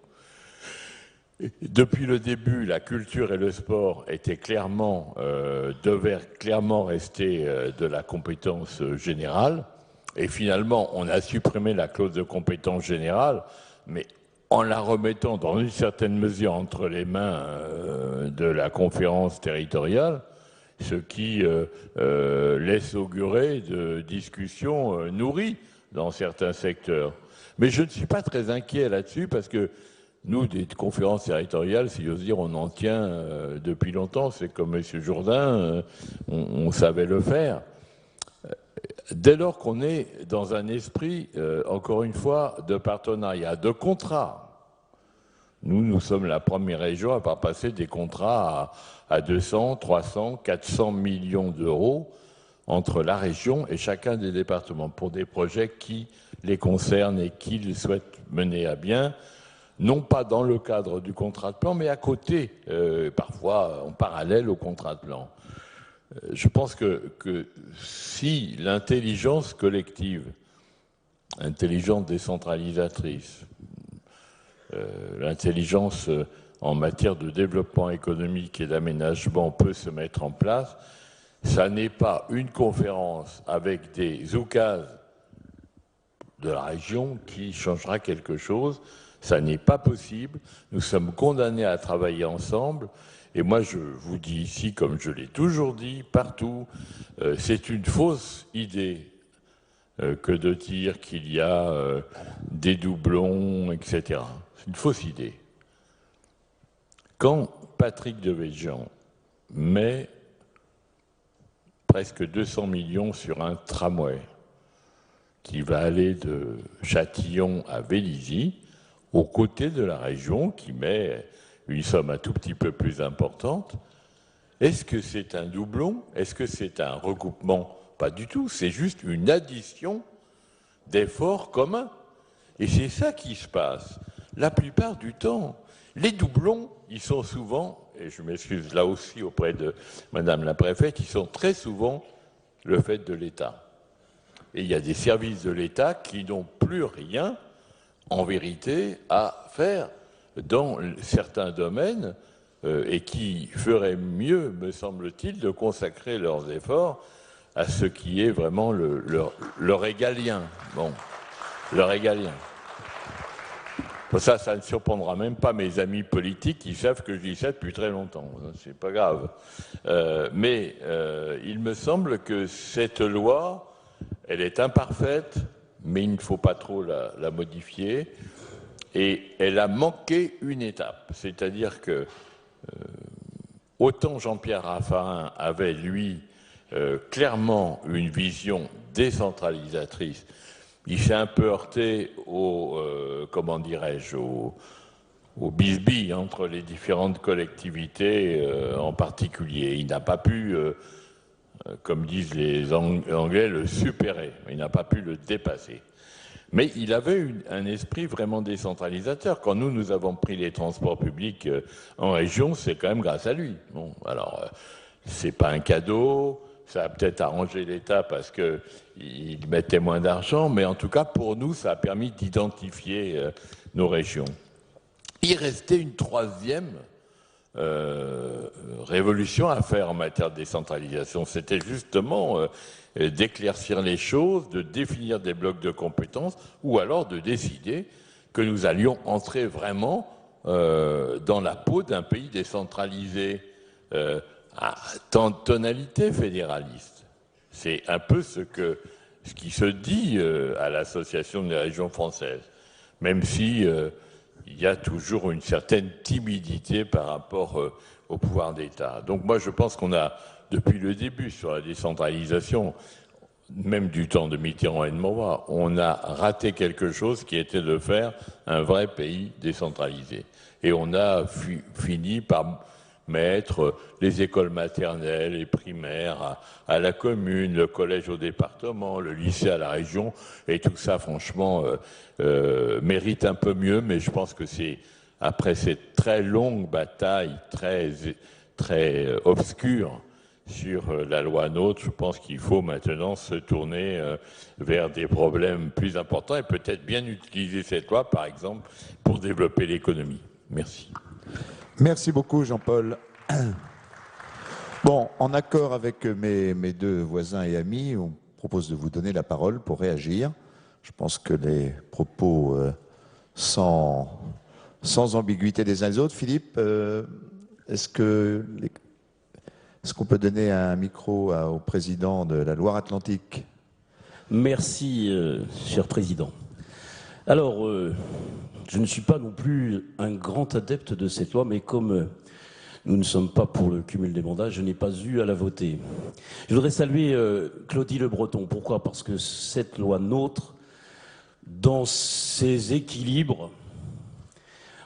Depuis le début, la culture et le sport devaient clairement rester de la compétence générale. Et finalement, on a supprimé la clause de compétence générale, mais en la remettant dans une certaine mesure entre les mains de la conférence territoriale, ce qui laisse augurer de discussions nourries dans certains secteurs. Mais je ne suis pas très inquiet là-dessus parce que nous, des conférences territoriales, si j'ose dire, on en tient depuis longtemps. C'est comme M. Jourdain, on savait le faire. Dès lors qu'on est dans un esprit, encore une fois, de partenariat, de contrat. Nous sommes la première région à avoir passé des contrats à 200, 300, 400 millions d'euros entre la région et chacun des départements pour des projets qui les concernent et qu'ils souhaitent mener à bien, non pas dans le cadre du contrat de plan, mais à côté, parfois en parallèle au contrat de plan. Je pense que si l'intelligence collective, intelligence décentralisatrice, l'intelligence en matière de développement économique et d'aménagement peut se mettre en place, ça n'est pas une conférence avec des oukases de la région qui changera quelque chose. Ça n'est pas possible. Nous sommes condamnés à travailler ensemble. Et moi, je vous dis ici, comme je l'ai toujours dit, partout, c'est une fausse idée que de dire qu'il y a des doublons, etc. C'est une fausse idée. Quand Patrick Devedjian met presque 200 millions sur un tramway qui va aller de Châtillon à Vélizy, aux côtés de la région qui met une somme un tout petit peu plus importante, est-ce que c'est un doublon? Est-ce que c'est un recoupement? Pas du tout, c'est juste une addition d'efforts communs. Et c'est ça qui se passe. La plupart du temps, les doublons, ils sont souvent, et je m'excuse là aussi auprès de Madame la Préfète, ils sont très souvent le fait de l'État. Et il y a des services de l'État qui n'ont plus rien, en vérité, à faire dans certains domaines et qui feraient mieux, me semble-t-il, de consacrer leurs efforts à ce qui est vraiment le régalien. Bon, le régalien. Pour ça ne surprendra même pas mes amis politiques qui savent que je dis ça depuis très longtemps. C'est pas grave. Mais il me semble que cette loi, elle est imparfaite, mais il ne faut pas trop la modifier. Et elle a manqué une étape. C'est-à-dire que autant Jean-Pierre Raffarin avait, lui, clairement une vision décentralisatrice, il s'est un peu heurté au bisbis entre les différentes collectivités en particulier. Il n'a pas pu, comme disent les Anglais, le supérer. Il n'a pas pu le dépasser. Mais il avait un esprit vraiment décentralisateur. Quand nous avons pris les transports publics en région, c'est quand même grâce à lui. Bon, alors, c'est pas un cadeau. Ça a peut-être arrangé l'État parce qu'il mettait moins d'argent, mais en tout cas, pour nous, ça a permis d'identifier nos régions. Il restait une troisième révolution à faire en matière de décentralisation. C'était justement d'éclaircir les choses, de définir des blocs de compétences, ou alors de décider que nous allions entrer vraiment dans la peau d'un pays décentralisé à tonalité fédéraliste. C'est un peu ce que ce qui se dit à l'Association des régions françaises, même si il y a toujours une certaine timidité par rapport au pouvoir d'État. Donc moi, je pense qu'on a, depuis le début sur la décentralisation, même du temps de Mitterrand et de Mauroy, on a raté quelque chose qui était de faire un vrai pays décentralisé. Et on a fini par mettre les écoles maternelles et primaires à la commune, le collège au département, le lycée à la région, et tout ça, franchement, mérite un peu mieux, mais je pense que c'est, après cette très longue bataille, très obscure, sur la loi NOTRe, je pense qu'il faut maintenant se tourner vers des problèmes plus importants et peut-être bien utiliser cette loi, par exemple, pour développer l'économie. Merci. Merci beaucoup, Jean-Paul. Bon, en accord avec mes deux voisins et amis, on propose de vous donner la parole pour réagir. Je pense que les propos sans ambiguïté des uns des autres. Philippe, est-ce qu'on peut donner un micro au président de la Loire-Atlantique? Merci, cher président. Alors, je ne suis pas non plus un grand adepte de cette loi, mais comme nous ne sommes pas pour le cumul des mandats, je n'ai pas eu à la voter. Je voudrais saluer Claudie Le Breton. Pourquoi? Parce que cette loi NOTRe, dans ses équilibres,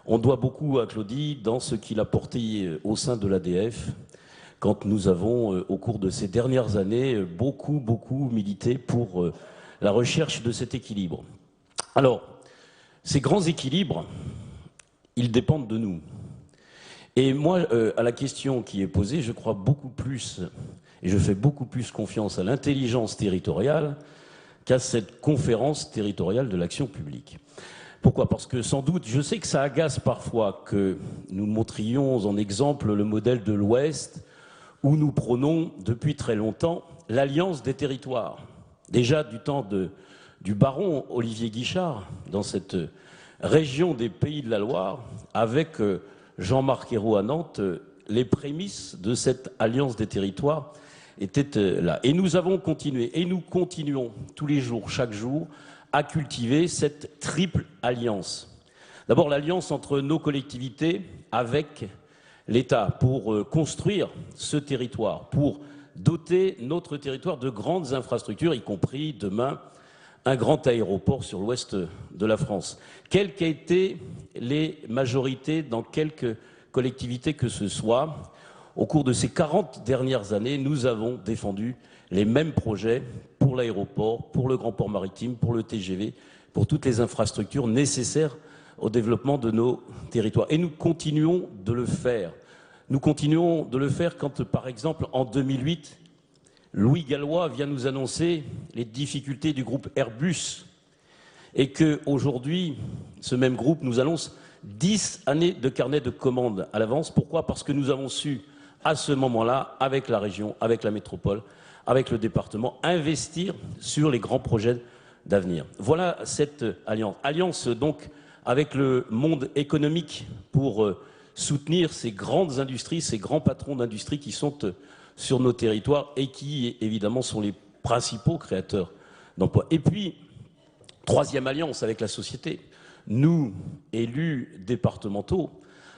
on doit beaucoup à Claudie dans ce qu'il a porté au sein de l'ADF, quand nous avons, au cours de ces dernières années, beaucoup milité pour la recherche de cet équilibre. Alors, ces grands équilibres, ils dépendent de nous. Et moi, à la question qui est posée, je crois beaucoup plus, et je fais beaucoup plus confiance à l'intelligence territoriale qu'à cette conférence territoriale de l'action publique. Pourquoi? Parce que sans doute, je sais que ça agace parfois que nous montrions en exemple le modèle de l'Ouest, où nous prônons depuis très longtemps l'alliance des territoires. Déjà du temps du baron Olivier Guichard, dans cette région des Pays de la Loire, avec Jean-Marc Ayrault à Nantes, les prémices de cette alliance des territoires étaient là. Et nous avons continué, et nous continuons tous les jours, chaque jour, à cultiver cette triple alliance. D'abord l'alliance entre nos collectivités avec l'État pour construire ce territoire, pour doter notre territoire de grandes infrastructures, y compris demain un grand aéroport sur l'ouest de la France. Quelles qu'aient été les majorités dans quelques collectivités que ce soit, au cours de ces 40 dernières années, nous avons défendu les mêmes projets pour l'aéroport, pour le grand port maritime, pour le TGV, pour toutes les infrastructures nécessaires au développement de nos territoires. Et nous continuons de le faire. Nous continuons de le faire quand, par exemple, en 2008, Louis Gallois vient nous annoncer les difficultés du groupe Airbus et qu'aujourd'hui, ce même groupe nous annonce 10 années de carnet de commandes à l'avance. Pourquoi? Parce que nous avons su, à ce moment-là, avec la région, avec la métropole, avec le département, investir sur les grands projets d'avenir. Voilà cette alliance. Alliance donc avec le monde économique pour soutenir ces grandes industries, ces grands patrons d'industrie qui sont sur nos territoires et qui, évidemment, sont les principaux créateurs d'emplois. Et puis, troisième alliance avec la société. Nous, élus départementaux,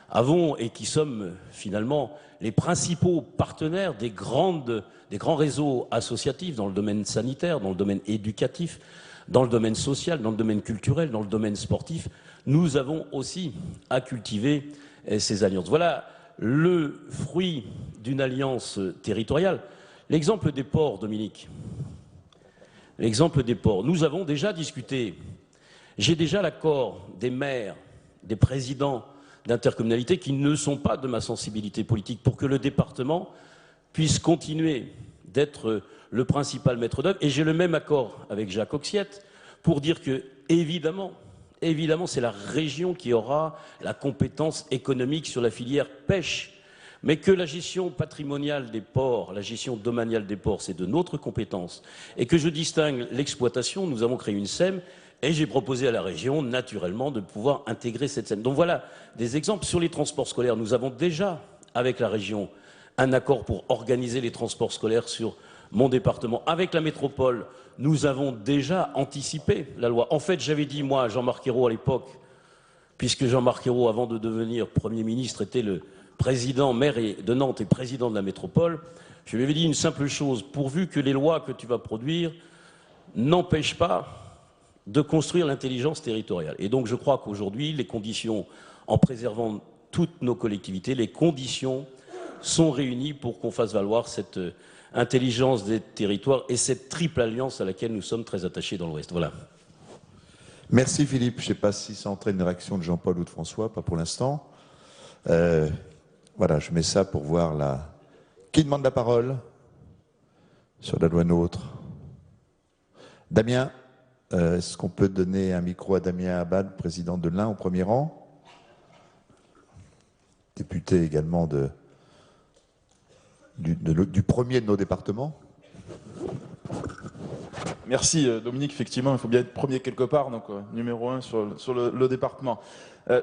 avons et qui sommes finalement les principaux partenaires des grands réseaux associatifs dans le domaine sanitaire, dans le domaine éducatif, dans le domaine social, dans le domaine culturel, dans le domaine sportif, nous avons aussi à cultiver ces alliances. Voilà le fruit d'une alliance territoriale. L'exemple des ports, Dominique. L'exemple des ports. Nous avons déjà discuté. J'ai déjà l'accord des maires, des présidents d'intercommunalités qui ne sont pas de ma sensibilité politique pour que le département puisse continuer d'être le principal maître d'œuvre. Et j'ai le même accord avec Jacques Oxiette pour dire que, évidemment, c'est la région qui aura la compétence économique sur la filière pêche, mais que la gestion patrimoniale des ports, la gestion domaniale des ports, c'est de notre compétence, et que je distingue l'exploitation. Nous avons créé une SEM, et j'ai proposé à la région, naturellement, de pouvoir intégrer cette SEM. Donc voilà des exemples. Sur les transports scolaires, nous avons déjà, avec la région, un accord pour organiser les transports scolaires sur mon département, avec la métropole, nous avons déjà anticipé la loi. En fait, j'avais dit, moi, à Jean-Marc Ayrault à l'époque, puisque Jean-Marc Ayrault, avant de devenir Premier ministre, était le président, maire de Nantes et président de la métropole, je lui avais dit une simple chose, pourvu que les lois que tu vas produire n'empêchent pas de construire l'intelligence territoriale. Et donc je crois qu'aujourd'hui, les conditions, en préservant toutes nos collectivités, les conditions sont réunies pour qu'on fasse valoir cette intelligence des territoires et cette triple alliance à laquelle nous sommes très attachés dans l'Ouest. Voilà. Merci Philippe. Je ne sais pas si ça entraîne une réaction de Jean-Paul ou de François, pas pour l'instant. Voilà, je mets ça pour voir la... Qui demande la parole sur la loi NOTRe? Damien, est-ce qu'on peut donner un micro à Damien Abad, président de l'Ain, au premier rang? Député également du premier de nos départements. Merci Dominique, effectivement, il faut bien être premier quelque part, donc numéro 1 sur le département.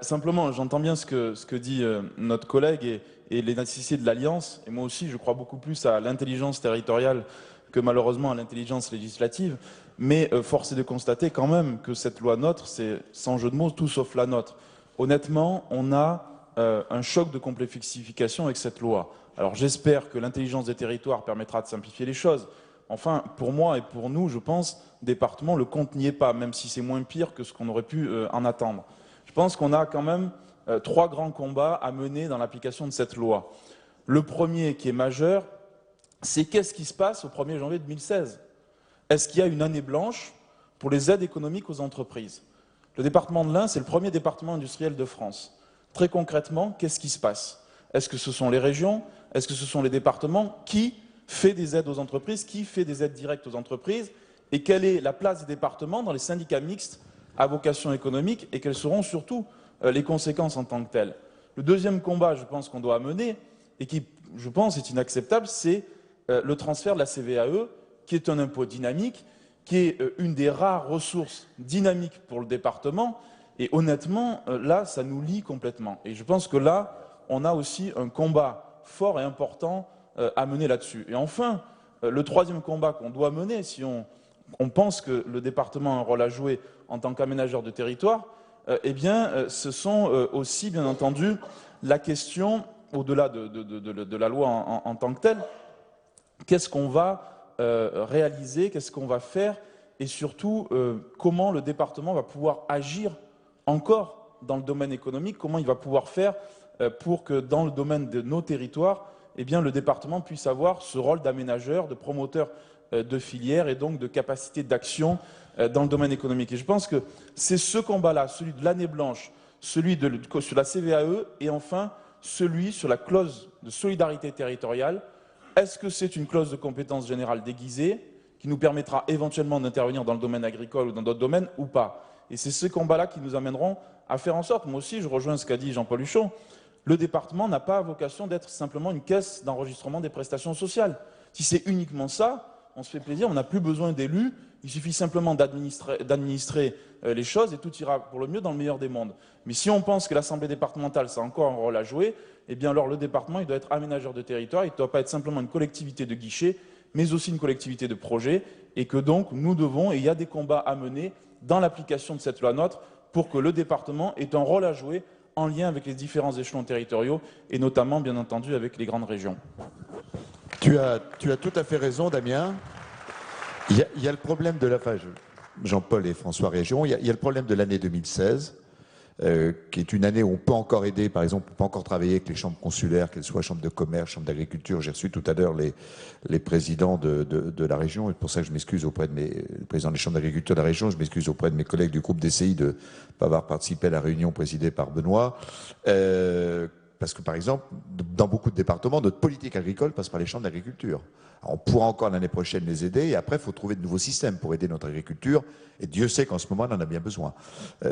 Simplement, j'entends bien ce que dit notre collègue et les nécessités de l'Alliance, et moi aussi je crois beaucoup plus à l'intelligence territoriale que malheureusement à l'intelligence législative, mais force est de constater quand même que cette loi NOTRe, c'est sans jeu de mots tout sauf la nôtre. Honnêtement, on a un choc de complexification avec cette loi. Alors j'espère que l'intelligence des territoires permettra de simplifier les choses. Enfin, pour moi et pour nous, je pense, département, le compte n'y est pas, même si c'est moins pire que ce qu'on aurait pu en attendre. Je pense qu'on a quand même 3 grands combats à mener dans l'application de cette loi. Le premier, qui est majeur, c'est qu'est-ce qui se passe au 1er janvier 2016 ? Est-ce qu'il y a une année blanche pour les aides économiques aux entreprises ? Le département de l'Ain, c'est le premier département industriel de France. Très concrètement, qu'est-ce qui se passe ? Est-ce que ce sont les régions ? Est-ce que ce sont les départements qui fait des aides aux entreprises, qui fait des aides directes aux entreprises, et quelle est la place des départements dans les syndicats mixtes à vocation économique, et quelles seront surtout les conséquences en tant que telles. Le deuxième combat, je pense, qu'on doit mener, et qui, je pense, est inacceptable, c'est le transfert de la CVAE, qui est un impôt dynamique, qui est une des rares ressources dynamiques pour le département, et honnêtement, là, ça nous lie complètement. Et je pense que là, on a aussi un combat fort et important à mener là-dessus. Et enfin, le troisième combat qu'on doit mener, si on pense que le département a un rôle à jouer en tant qu'aménageur de territoire, eh bien, ce sont aussi, bien entendu, la question, au-delà de la loi en tant que telle, qu'est-ce qu'on va réaliser, qu'est-ce qu'on va faire, et surtout, comment le département va pouvoir agir encore dans le domaine économique, comment il va pouvoir faire pour que dans le domaine de nos territoires, eh bien, le département puisse avoir ce rôle d'aménageur, de promoteur de filières et donc de capacité d'action dans le domaine économique. Et je pense que c'est ce combat-là, celui de l'année blanche, celui sur la CVAE et enfin celui sur la clause de solidarité territoriale. Est-ce que c'est une clause de compétence générale déguisée qui nous permettra éventuellement d'intervenir dans le domaine agricole ou dans d'autres domaines ou pas? Et c'est ce combat-là qui nous amèneront à faire en sorte, moi aussi je rejoins ce qu'a dit Jean-Paul Huchon, le département n'a pas vocation d'être simplement une caisse d'enregistrement des prestations sociales. Si c'est uniquement ça, on se fait plaisir, on n'a plus besoin d'élus, il suffit simplement d'administrer les choses et tout ira pour le mieux dans le meilleur des mondes. Mais si on pense que l'Assemblée départementale, ça a encore un rôle à jouer, eh bien alors le département, il doit être aménageur de territoire, il ne doit pas être simplement une collectivité de guichet, mais aussi une collectivité de projet, et que donc nous devons, et il y a des combats à mener dans l'application de cette loi NOTRe, pour que le département ait un rôle à jouer en lien avec les différents échelons territoriaux et notamment, bien entendu, avec les grandes régions. Tu as tout à fait raison, Damien. Il y a le problème de la... Enfin, Jean-Paul et François Région, il y a le problème de l'année 2016, qui est une année où on peut encore aider, par exemple, on peut encore travailler avec les chambres consulaires, qu'elles soient chambres de commerce, chambres d'agriculture. J'ai reçu tout à l'heure les présidents de la région, et c'est pour ça que je m'excuse auprès de les présidents des chambres d'agriculture de la région, je m'excuse auprès de mes collègues du groupe DCI de ne pas avoir participé à la réunion présidée par Benoît. Parce que, par exemple, dans beaucoup de départements, notre politique agricole passe par les chambres d'agriculture. On pourra encore l'année prochaine les aider, et après, il faut trouver de nouveaux systèmes pour aider notre agriculture, et Dieu sait qu'en ce moment, on en a bien besoin.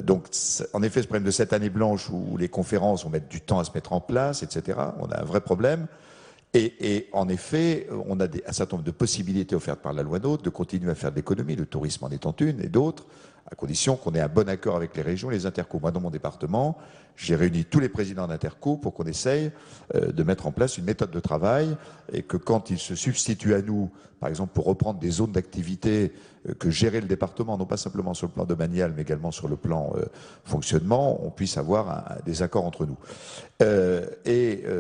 Donc, en effet, ce problème de cette année blanche où les conférences vont mettre du temps à se mettre en place, etc., on a un vrai problème. Et en effet, on a un certain nombre de possibilités offertes par la loi NOTRe de continuer à faire de l'économie, le tourisme en étant une, et d'autres, à condition qu'on ait un bon accord avec les régions et les intercos. Moi, dans mon département, j'ai réuni tous les présidents d'interco pour qu'on essaye de mettre en place une méthode de travail et que quand ils se substituent à nous, par exemple pour reprendre des zones d'activité que gérait le département, non pas simplement sur le plan domanial, mais également sur le plan fonctionnement, on puisse avoir des accords entre nous.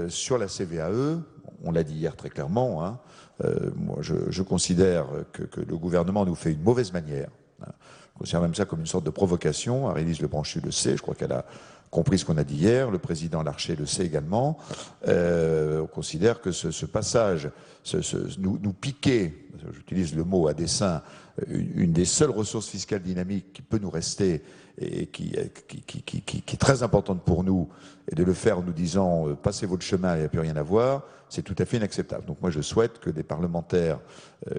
Sur la CVAE, on l'a dit hier très clairement, hein, moi je considère que le gouvernement nous fait une mauvaise manière. Hein. Je considère même ça comme une sorte de provocation. Arélis Lebranchu le sait, je crois qu'elle a compris ce qu'on a dit hier, le président Larcher le sait également. On considère que ce passage, nous piquer, j'utilise le mot à dessein, une des seules ressources fiscales dynamiques qui peut nous rester et qui est très importante pour nous, et de le faire en nous disant passez votre chemin, il n'y a plus rien à voir, c'est tout à fait inacceptable. Donc moi je souhaite que des parlementaires,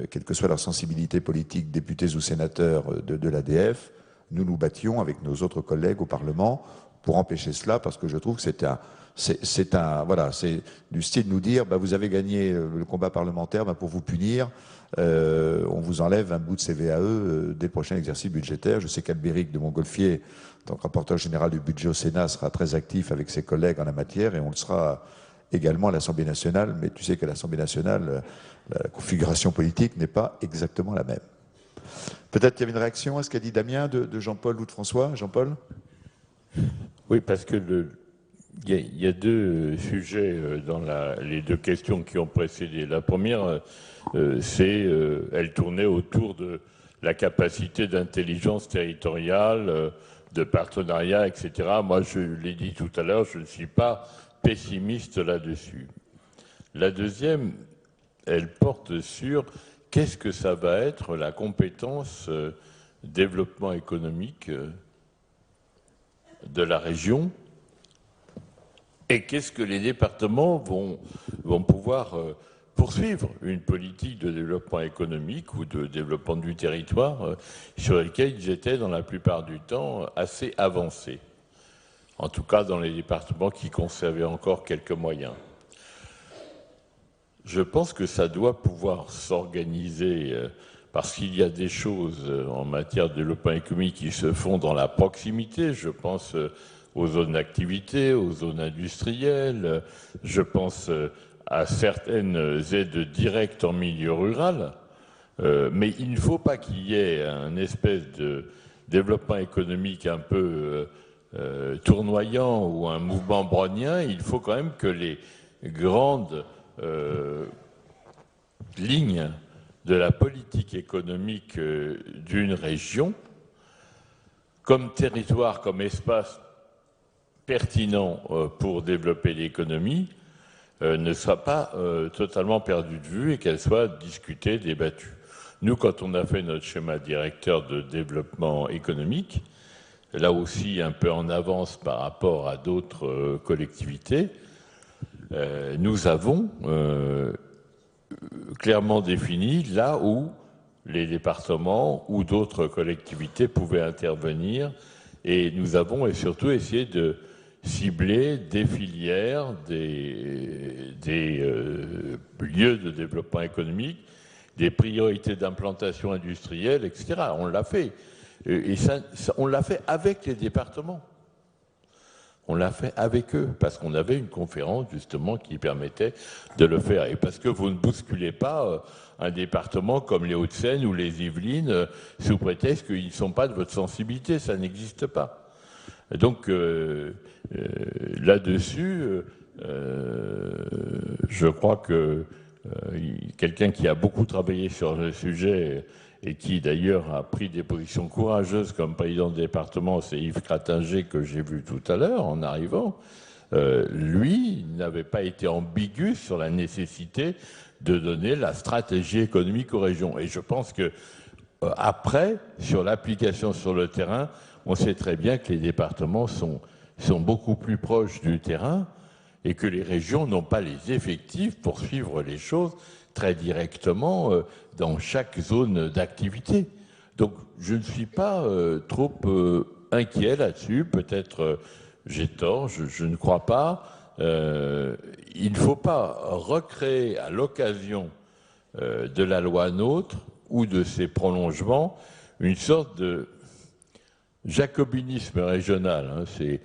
quelle que soit leur sensibilité politique, députés ou sénateurs de l'ADF, nous nous battions avec nos autres collègues au Parlement pour empêcher cela, parce que je trouve que c'est du style de nous dire vous avez gagné le combat parlementaire, pour vous punir, on vous enlève un bout de CVAE dès le prochain exercice budgétaire. Je sais qu'Albéric de Montgolfier, en tant que rapporteur général du budget au Sénat, sera très actif avec ses collègues en la matière, et on le sera également à l'Assemblée nationale, mais tu sais qu'à l'Assemblée nationale, la configuration politique n'est pas exactement la même. Peut-être qu'il y avait une réaction à ce qu'a dit Damien de Jean-Paul ou de François. Jean-Paul ? Oui, parce que il y a deux sujets dans les deux questions qui ont précédé. La première, elle tournait autour de la capacité d'intelligence territoriale, de partenariat, etc. Moi, je l'ai dit tout à l'heure, je ne suis pas pessimiste là-dessus. La deuxième, elle porte sur qu'est-ce que ça va être la compétence développement économique de la région, et qu'est-ce que les départements vont pouvoir poursuivre une politique de développement économique ou de développement du territoire sur lequel ils étaient dans la plupart du temps assez avancés, en tout cas dans les départements qui conservaient encore quelques moyens. Je pense que ça doit pouvoir s'organiser parce qu'il y a des choses en matière de développement économique qui se font dans la proximité. Je pense aux zones d'activité, aux zones industrielles. Je pense à certaines aides directes en milieu rural. Mais il ne faut pas qu'il y ait un espèce de développement économique un peu tournoyant ou un mouvement brownien. Il faut quand même que les grandes lignes de la politique économique d'une région, comme territoire, comme espace pertinent pour développer l'économie, ne soient pas totalement perdues de vue et qu'elles soient discutées, débattues. Nous, quand on a fait notre schéma directeur de développement économique, là aussi un peu en avance par rapport à d'autres collectivités, nous avons clairement défini là où les départements ou d'autres collectivités pouvaient intervenir, et nous avons et surtout essayé de cibler des filières, des lieux de développement économique, des priorités d'implantation industrielle, etc. On l'a fait. Et on l'a fait avec les départements. On l'a fait avec eux, parce qu'on avait une conférence justement qui permettait de le faire. Et parce que vous ne bousculez pas un département comme les Hauts-de-Seine ou les Yvelines sous prétexte qu'ils ne sont pas de votre sensibilité, ça n'existe pas. Donc là-dessus, je crois que quelqu'un qui a beaucoup travaillé sur le sujet et qui d'ailleurs a pris des positions courageuses comme président de département, c'est Yves Cratinger que j'ai vu tout à l'heure en arrivant, lui n'avait pas été ambigu sur la nécessité de donner la stratégie économique aux régions. Et je pense que après, sur l'application sur le terrain, on sait très bien que les départements sont beaucoup plus proches du terrain et que les régions n'ont pas les effectifs pour suivre les choses très directement dans chaque zone d'activité. Donc je ne suis pas trop inquiet là-dessus. Peut-être j'ai tort, je ne crois pas. Il ne faut pas recréer à l'occasion de la loi NOTRe ou de ses prolongements une sorte de jacobinisme régional, hein, c'est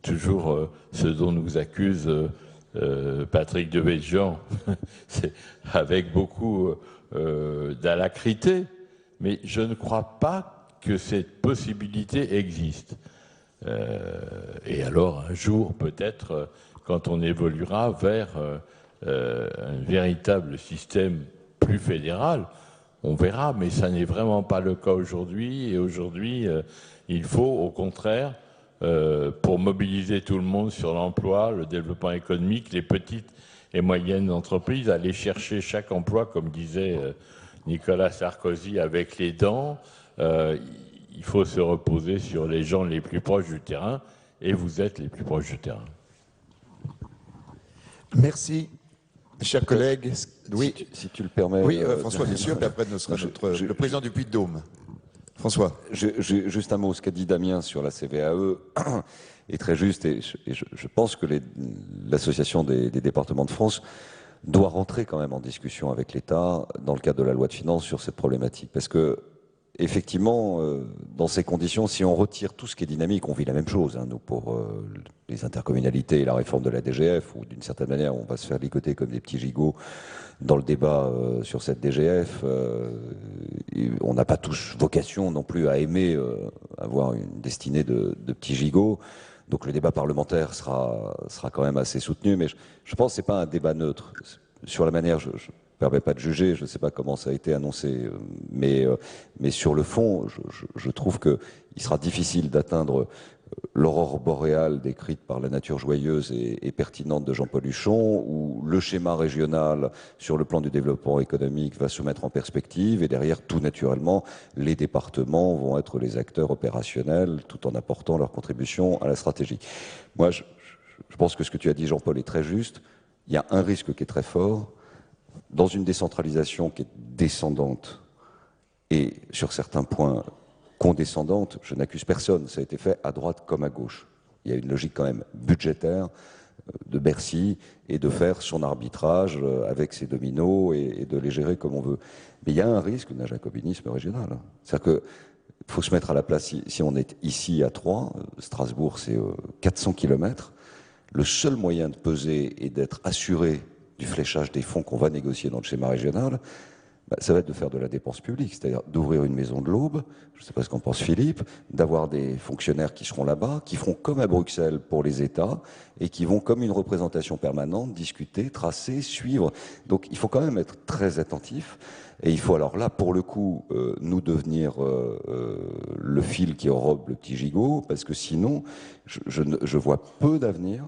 toujours ce dont nous accuse Patrick Devedjian, avec beaucoup d'alacrité, mais je ne crois pas que cette possibilité existe. Et alors, un jour, peut-être, quand on évoluera vers un véritable système plus fédéral, on verra, mais ça n'est vraiment pas le cas aujourd'hui. Et aujourd'hui, il faut, au contraire, pour mobiliser tout le monde sur l'emploi, le développement économique, les petites et moyennes entreprises, aller chercher chaque emploi, comme disait Nicolas Sarkozy, avec les dents. Il faut se reposer sur les gens les plus proches du terrain, et vous êtes les plus proches du terrain. Merci, chers collègues. Oui, si tu le permets. Oui, François, bien sûr, puis après, nous sera le président du Puy-de-Dôme. François. Juste un mot, ce qu'a dit Damien sur la CVAE est très juste, et je pense que l'association des départements de France doit rentrer quand même en discussion avec l'État dans le cadre de la loi de finances sur cette problématique. Parce que, effectivement, dans ces conditions, si on retire tout ce qui est dynamique, on vit la même chose, hein, nous, pour les intercommunalités et la réforme de la DGF, où d'une certaine manière, on va se faire ligoter comme des petits gigots dans le débat sur cette DGF. On n'a pas tous vocation non plus à aimer avoir une destinée de petits gigots. Donc le débat parlementaire sera quand même assez soutenu, mais je pense que ce n'est pas un débat neutre. Sur la manière, je ne me permets pas de juger, je ne sais pas comment ça a été annoncé, mais sur le fond, je trouve qu'il sera difficile d'atteindre l'aurore boréale décrite par la nature joyeuse et pertinente de Jean-Paul Huchon, où le schéma régional sur le plan du développement économique va se mettre en perspective, et derrière, tout naturellement, les départements vont être les acteurs opérationnels tout en apportant leur contribution à la stratégie. Moi, je pense que ce que tu as dit, Jean-Paul, est très juste. Il y a un risque qui est très fort dans une décentralisation qui est descendante et, sur certains points, condescendante. Je n'accuse personne, ça a été fait à droite comme à gauche. Il y a une logique quand même budgétaire de Bercy et de faire son arbitrage avec ses dominos et de les gérer comme on veut. Mais il y a un risque d'un jacobinisme régional. C'est-à-dire qu'il faut se mettre à la place, si on est ici à Troyes, Strasbourg c'est 400 km, le seul moyen de peser et d'être assuré du fléchage des fonds qu'on va négocier dans le schéma régional, ça va être de faire de la dépense publique, c'est-à-dire d'ouvrir une maison de l'Aube, je ne sais pas ce qu'en pense Philippe, d'avoir des fonctionnaires qui seront là-bas, qui feront comme à Bruxelles pour les États, et qui vont, comme une représentation permanente, discuter, tracer, suivre. Donc il faut quand même être très attentif, et il faut alors là, pour le coup, nous devenir le fil qui enrobe le petit gigot, parce que sinon, je vois peu d'avenir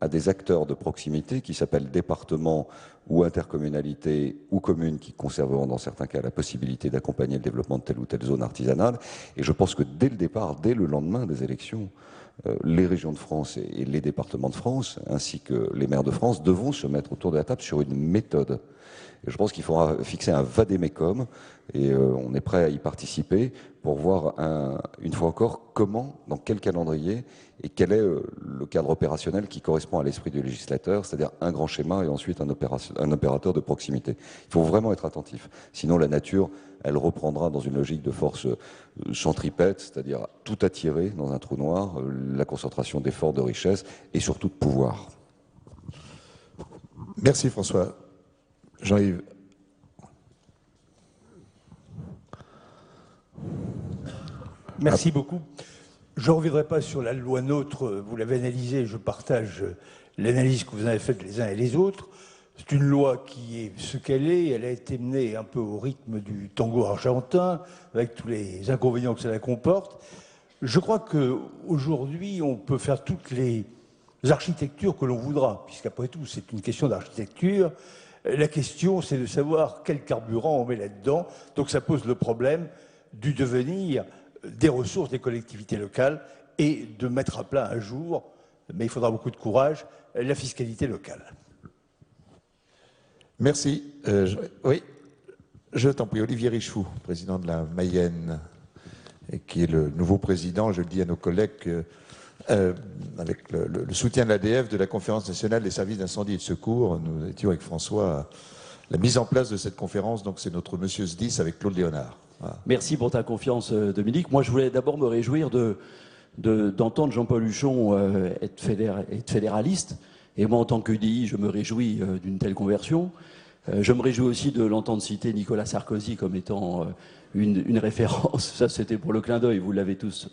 à des acteurs de proximité qui s'appellent départements ou intercommunalités ou communes qui conserveront dans certains cas la possibilité d'accompagner le développement de telle ou telle zone artisanale. Et je pense que dès le départ, dès le lendemain des élections, les régions de France et les départements de France, ainsi que les maires de France, devront se mettre autour de la table sur une méthode. Et je pense qu'il faudra fixer un vadémécum, et on est prêt à y participer pour voir, une fois encore, comment, dans quel calendrier, et quel est le cadre opérationnel qui correspond à l'esprit du législateur, c'est-à-dire un grand schéma et ensuite un opérateur de proximité. Il faut vraiment être attentif. Sinon, la nature, elle reprendra dans une logique de force centripète, c'est-à-dire tout attirer dans un trou noir, la concentration d'efforts, de richesses et surtout de pouvoir. Merci François. Jean-Yves. Merci beaucoup. Je ne reviendrai pas sur la loi NOTRe, vous l'avez analysée, je partage l'analyse que vous en avez faite les uns et les autres. C'est une loi qui est ce qu'elle est, elle a été menée un peu au rythme du tango argentin, avec tous les inconvénients que cela comporte. Je crois qu'aujourd'hui, on peut faire toutes les architectures que l'on voudra, puisqu'après tout, c'est une question d'architecture. La question, c'est de savoir quel carburant on met là-dedans. Donc ça pose le problème du devenir des ressources des collectivités locales et de mettre à plat un jour, mais il faudra beaucoup de courage, la fiscalité locale. Merci. Oui, je t'en prie. Olivier Richefou, président de la Mayenne, et qui est le nouveau président, je le dis à nos collègues, avec le soutien de l'ADF, de la Conférence nationale des services d'incendie et de secours. Nous étions avec François à la mise en place de cette conférence, donc c'est notre monsieur SDIS avec Claude Léonard. Voilà. Merci pour ta confiance, Dominique. Moi, je voulais d'abord me réjouir d'entendre Jean-Paul Huchon être fédéraliste. Et moi, en tant qu'UDI, je me réjouis d'une telle conversion. Je me réjouis aussi de l'entendre citer Nicolas Sarkozy comme étant une référence. Ça, c'était pour le clin d'œil, vous l'avez tous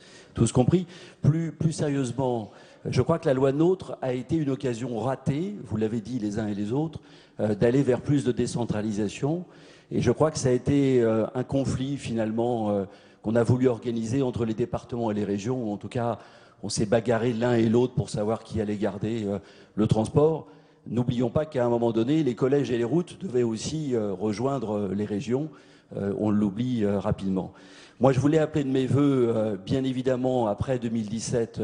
compris. Plus sérieusement, je crois que la loi NOTRe a été une occasion ratée, vous l'avez dit les uns et les autres, d'aller vers plus de décentralisation. Et je crois que ça a été un conflit, finalement, qu'on a voulu organiser entre les départements et les régions. En tout cas, on s'est bagarré l'un et l'autre pour savoir qui allait garder le transport. N'oublions pas qu'à un moment donné, les collèges et les routes devaient aussi rejoindre les régions. On l'oublie rapidement. Moi, je voulais appeler de mes voeux, bien évidemment, après 2017,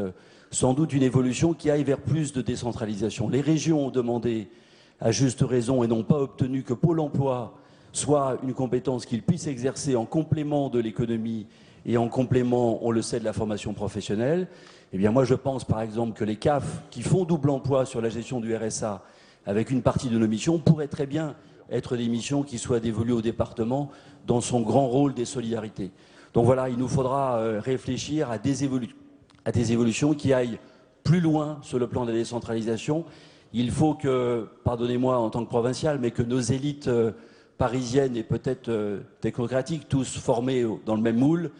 sans doute une évolution qui aille vers plus de décentralisation. Les régions ont demandé, à juste raison, et n'ont pas obtenu que Pôle emploi soit une compétence qu'ils puissent exercer en complément de l'économie et en complément, on le sait, de la formation professionnelle. Eh bien, moi, je pense, par exemple, que les CAF, qui font double emploi sur la gestion du RSA, avec une partie de nos missions, pourraient très bien être des missions qui soient dévolues au département dans son grand rôle des solidarités. Donc voilà, il nous faudra réfléchir à des évolutions qui aillent plus loin sur le plan de la décentralisation. Il faut que, pardonnez-moi en tant que provincial, mais que nos élites parisiennes et peut-être technocratiques, tous formés dans le même moule,